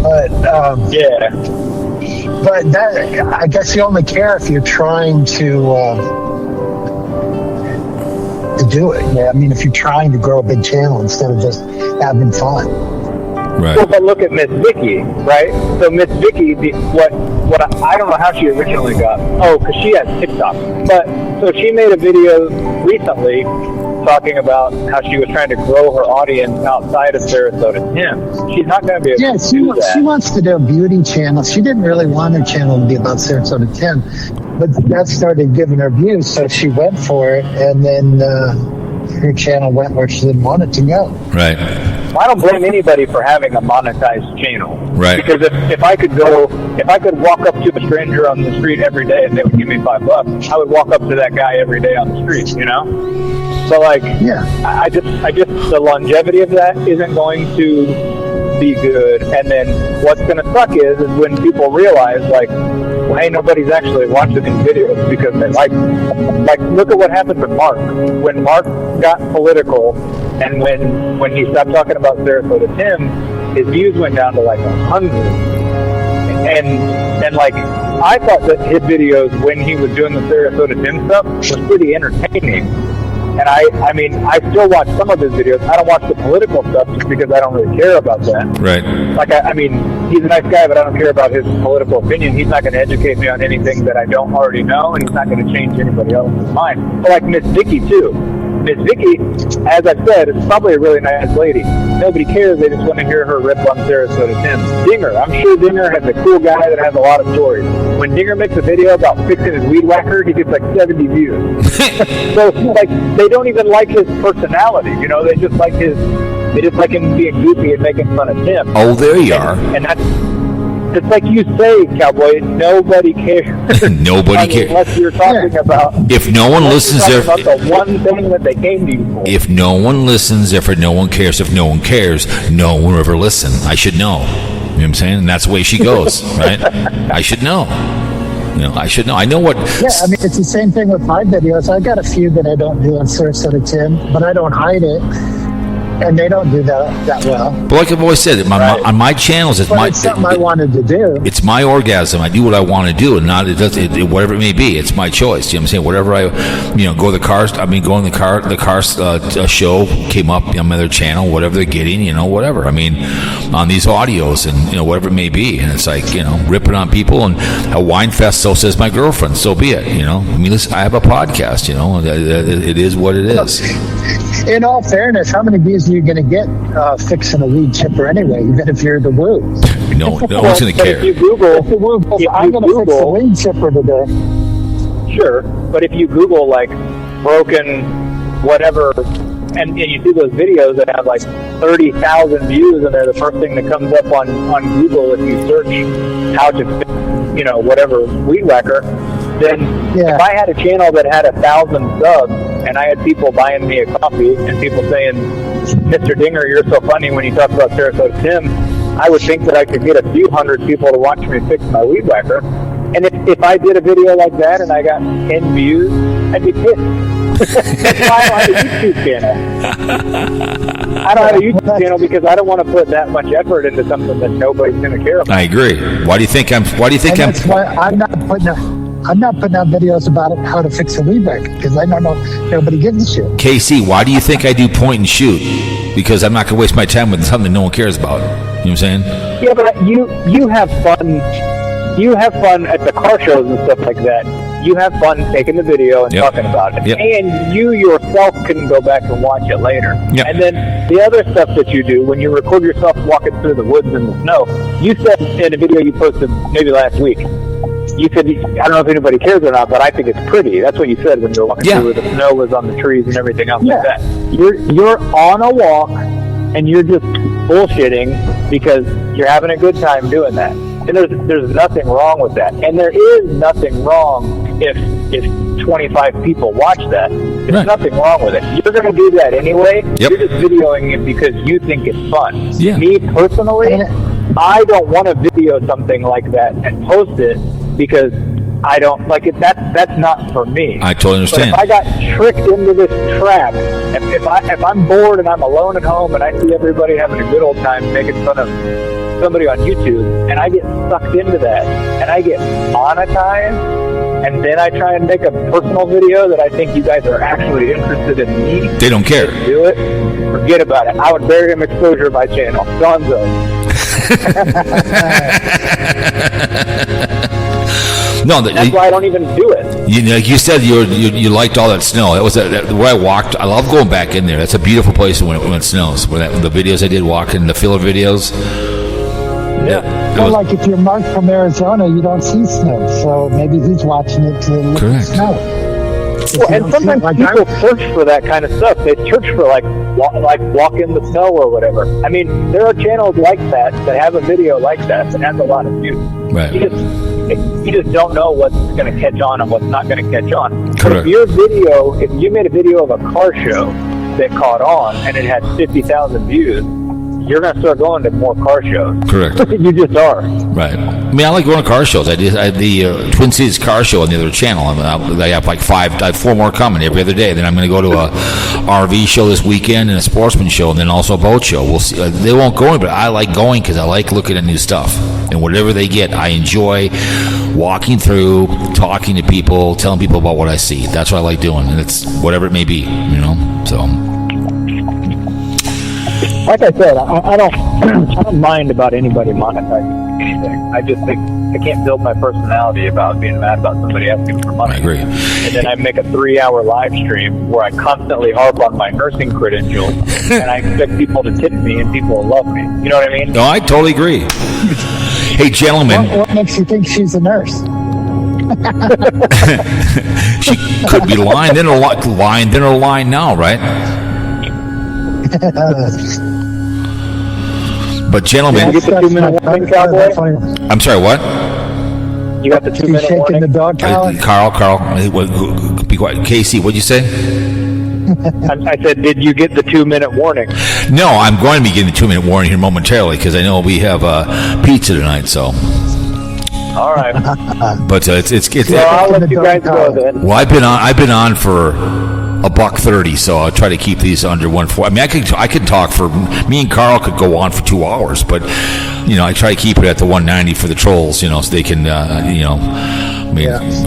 But, Yeah. but that, I guess you only care if you're trying to do it. Yeah, I mean, if you're trying to grow a big channel instead of just having fun. Right. Well, but look at MzVicky, right? So MzVicky, I don't know how she originally got. Oh, because she has TikTok. But so she made a video recently talking about how she was trying to grow her audience outside of Sarasota Tim. She's not going to be able Yeah, to do that. she wants to do a beauty channel. She didn't really want her channel to be about Sarasota Tim, but that started giving her views, so she went for it, and then her channel went where she didn't want it to go. Right. I don't blame anybody for having a monetized channel. Right. Because if I could walk up to a stranger on the street every day and they would give me $5, I would walk up to that guy every day on the street, you know? So like, Yeah. I just the longevity of that isn't going to be good. And then what's going to suck is when people realize like, well, hey, nobody's actually watching these videos because they like them. Like, look at what happened with Mark. When Mark got political and when he stopped talking about Sarasota Tim, his views went down to like 100. And like, I thought that his videos when he was doing the Sarasota Tim stuff was pretty entertaining. And I mean, I still watch some of his videos. I don't watch the political stuff just because I don't really care about that. Right. Like, I mean, he's a nice guy, but I don't care about his political opinion. He's not going to educate me on anything that I don't already know, and he's not going to change anybody else's mind. But like MzVicky, too. MzVicky, as I said, is probably a really nice lady. Nobody cares. They just want to hear her rip on Sarasota Tim. Dinger, I'm sure Dinger has a cool guy that has a lot of stories. When Dinger makes a video about fixing his weed whacker, he gets like 70 views. So like, they don't even like his personality, you know. They just like him being goofy and making fun of Tim. Oh, there you are. And that's, it's like you say, Cowboy, nobody cares. Nobody cares. Unless you're talking about... If no one listens, about the one thing that they came to you for. if no one listens, therefore no one cares. If no one cares, no one will ever listen. I should know. You know what I'm saying? And that's the way she goes, right? I should know. You know, I should know. I know what... Yeah, I mean, it's the same thing with my videos. I got a few that I don't do on Sarasota Tim, but I don't hide it. And they don't do that well. But like I've always said, on my channels, it's But it's something I wanted to do. It's my orgasm. I do what I want to do, and not whatever it may be. It's my choice. You know what I'm saying? Whatever I, go to the cars. I mean, going to the car show came up on my other channel. Whatever they're getting, whatever. I mean, on these audios and whatever it may be, and it's like ripping on people and a wine fest. So says my girlfriend. So be it. I mean, listen, I have a podcast. It is what it is. In all fairness, how many views are you going to get fixing a weed chipper anyway, even if you're the woo? No one's going to care. If you Google, I'm going to fix the weed chipper today. Sure, but if you Google like broken whatever, and you see those videos that have like 30,000 views, and they're the first thing that comes up on Google if you search how to fix, whatever weed whacker, then if I had a channel that had 1,000 subs and I had people buying me a coffee and people saying, Mr. Dinger, you're so funny when you talk about Sarasota Tim, I would think that I could get a few hundred people to watch me fix my weed whacker. And if I did a video like that and I got 10 views, I'd be pissed. That's why I don't have a YouTube channel. I don't have a YouTube channel because I don't want to put that much effort into something that nobody's going to care about. I agree. Why do you think I'm? That's why I'm not putting out videos about how to fix a weed whacker because I don't know. Nobody gives a shit. KC, why do you think I do point and shoot? Because I'm not going to waste my time with something no one cares about. You know what I'm saying? Yeah, but you have fun. You have fun at the car shows and stuff like that. You have fun taking the video and talking about it. Yep. And you yourself can go back and watch it later. Yep. And then the other stuff that you do, when you record yourself walking through the woods in the snow, you said in a video you posted maybe last week, you said, I don't know if anybody cares or not, but I think it's pretty. That's what you said when you were walking through where the snow was on the trees and everything else like that. You're on a walk and you're just bullshitting because you're having a good time doing that. And there's nothing wrong with that. And there is nothing wrong if 25 people watch that. There's nothing wrong with it. You're going to do that anyway. Yep. You're just videoing it because you think it's fun. Yeah. Me personally, I don't want to video something like that and post it because I don't like it. That's not for me. I totally understand. But if I got tricked into this trap, if I'm bored and I'm alone at home and I see everybody having a good old time making fun of somebody on YouTube, and I get sucked into that, and I get monetized, and then I try and make a personal video that I think you guys are actually interested in me. They don't care. Do it. Forget about it. I would bury him exposure my channel. Gonzo. No, that's why I don't even do it. Like you said, you liked all that snow. That was where I walked. I love going back in there. That's a beautiful place when it snows. The videos I did walking, the filler videos. Yeah. Well, like if you're Mark from Arizona, you don't see snow, so maybe he's watching it to look at snow. Well, and sometimes people search for that kind of stuff. They search for like walk in the snow or whatever. I mean, there are channels like that have a video like that has a lot of views. Right. You just don't know what's going to catch on and what's not going to catch on. Correct. If you made a video of a car show that caught on and it had 50,000 views, you're going to start going to more car shows. Correct. You just are. Right. I mean, I like going to car shows. I had the Twin Cities car show on the other channel. I have like I have 4 more coming every other day. Then I'm going to go to a RV show this weekend and a sportsman show, and then also a boat show. We'll see. They won't go in, but I like going because I like looking at new stuff. And whatever they get, I enjoy walking through, talking to people, telling people about what I see. That's what I like doing, and it's whatever it may be, So. Like I said, I don't mind about anybody monetizing anything. I just think I can't build my personality about being mad about somebody asking for money. I agree. And then I make a 3-hour live stream where I constantly harp on my nursing credentials, and I expect people to tip me and people will love me. You know what I mean? No, I totally agree. Hey, gentlemen. What makes you think she's a nurse? She could be lying. Then her line now, right? But gentlemen, you get the 2-minute warning, Cowboy? I'm sorry, what? You got the 2-minute shaking warning? the dog collar? Carl, be quiet. Casey, what'd you say? I said, did you get the 2-minute warning? No, I'm going to be getting the 2-minute warning here momentarily because I know we have pizza tonight. So, all right. But Well, I'll let you guys go then. Well, I've been on for $1.30, so I'll try to keep these under 1.4. I mean, I could talk for me and Karl could go on for 2 hours, but I try to keep it at the 190 for the trolls, so they can,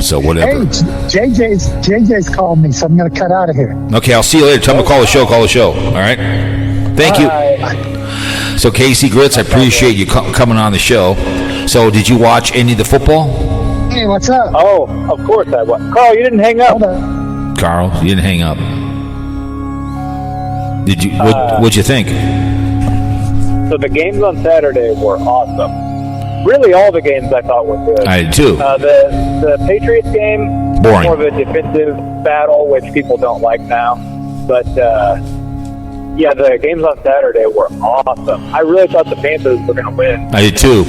so whatever. Hey, JJ's called me, so I'm going to cut out of here. Okay, I'll see you later. Tell him to call the show. All right? Thank you. So, KcGrits, I appreciate you coming on the show. So, did you watch any of the football? Hey, what's up? Oh, of course I was. Karl, you didn't hang up. Hold on. Karl, you didn't hang up. Did you? What'd you think? So the games on Saturday were awesome. Really, all the games I thought were good. I did too. The Patriots game, boring. More of a defensive battle, which people don't like now. But the games on Saturday were awesome. I really thought the Panthers were going to win. I did too.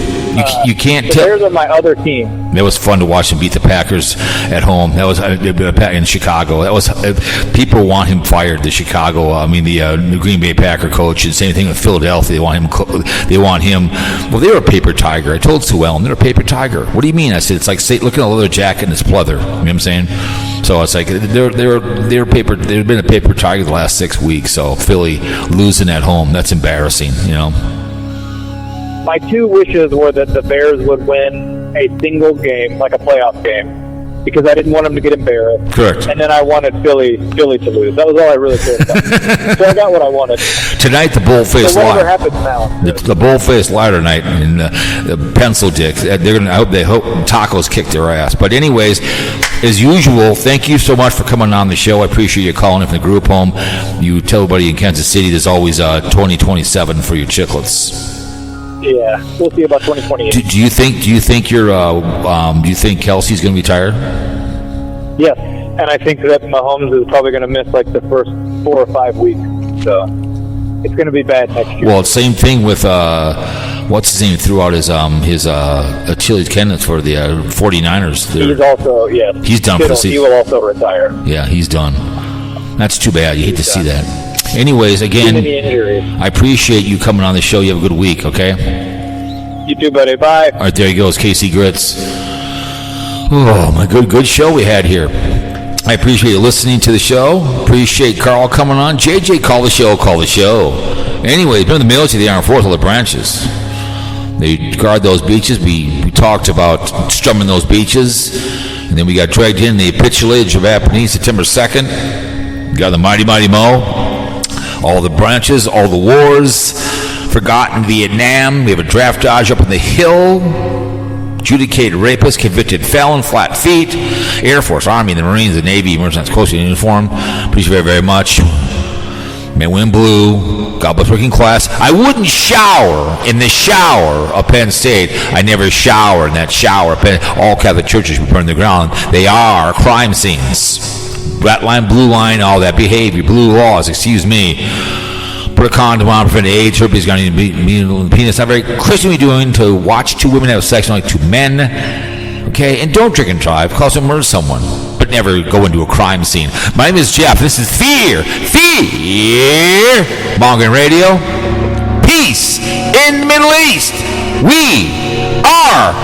You can't tell. The Bears are my other team. It was fun to watch him beat the Packers at home. That was in Chicago. That was people want him fired. The Green Bay Packer coach, and same thing with Philadelphia. They want him. Well, they were a paper tiger. I told Sue Ellen they're a paper tiger. What do you mean? I said it's like looking at a leather jacket and its pleather. You know what I'm saying? So it's like they're paper. They've been a paper tiger the last 6 weeks. So Philly losing at home, that's embarrassing. My 2 wishes were that the Bears would win a single game, like a playoff game, because I didn't want them to get embarrassed. Correct. And then I wanted Philly to lose. That was all I really cared about. So I got what I wanted. Tonight, the bull-faced liar. So whatever liar. happens now. The bull-faced liar tonight, and the pencil dicks. They hope tacos kick their ass. But anyways, as usual, thank you so much for coming on the show. I appreciate you calling in from the group home. You tell everybody in Kansas City there's always 2027 for your chicklets. Yeah, we'll see about 2028. Do you think Kelsey's going to retire? Yes, and I think that Mahomes is probably going to miss like the first 4 or 5 weeks. So it's going to be bad next year. Well, same thing with what's his name threw out his Achilles tendon for the 49ers. He's also he's done for the season. He will also retire. Yeah, he's done. That's too bad. You hate to see that. Anyways, again, I appreciate you coming on the show. You have a good week, okay? You too, buddy. Bye. All right, there he goes, KcGrits. Oh, my good show we had here. I appreciate you listening to the show. Appreciate Karl coming on. JJ, call the show. Anyway, been in the military, the Armed Forces, all the branches. They guard those beaches. We talked about strumming those beaches. And then we got dragged in the capitulated Japanese September 2nd. We got the Mighty Mo. All the branches, all the wars. Forgotten Vietnam. We have a draft dodge up on the hill. Adjudicated rapist, convicted felon, flat feet. Air Force, Army, the Marines, the Navy, mercenaries, close to uniform. Appreciate very, very much. May win blue. God bless working class. I wouldn't shower in the shower of Penn State. I never shower in that shower. All Catholic churches we burn to the ground. They are crime scenes. Red line, blue line, all that behavior, blue laws. Excuse me. Put a condom on, prevent AIDS, herpes, got to be in the penis. Not very Christian we doing to watch two women have sex, not like two men. Okay, and don't drink and drive, cause to murder someone, but never go into a crime scene. My name is Jeff. This is Fear Mongering Radio. Peace in the Middle East. We are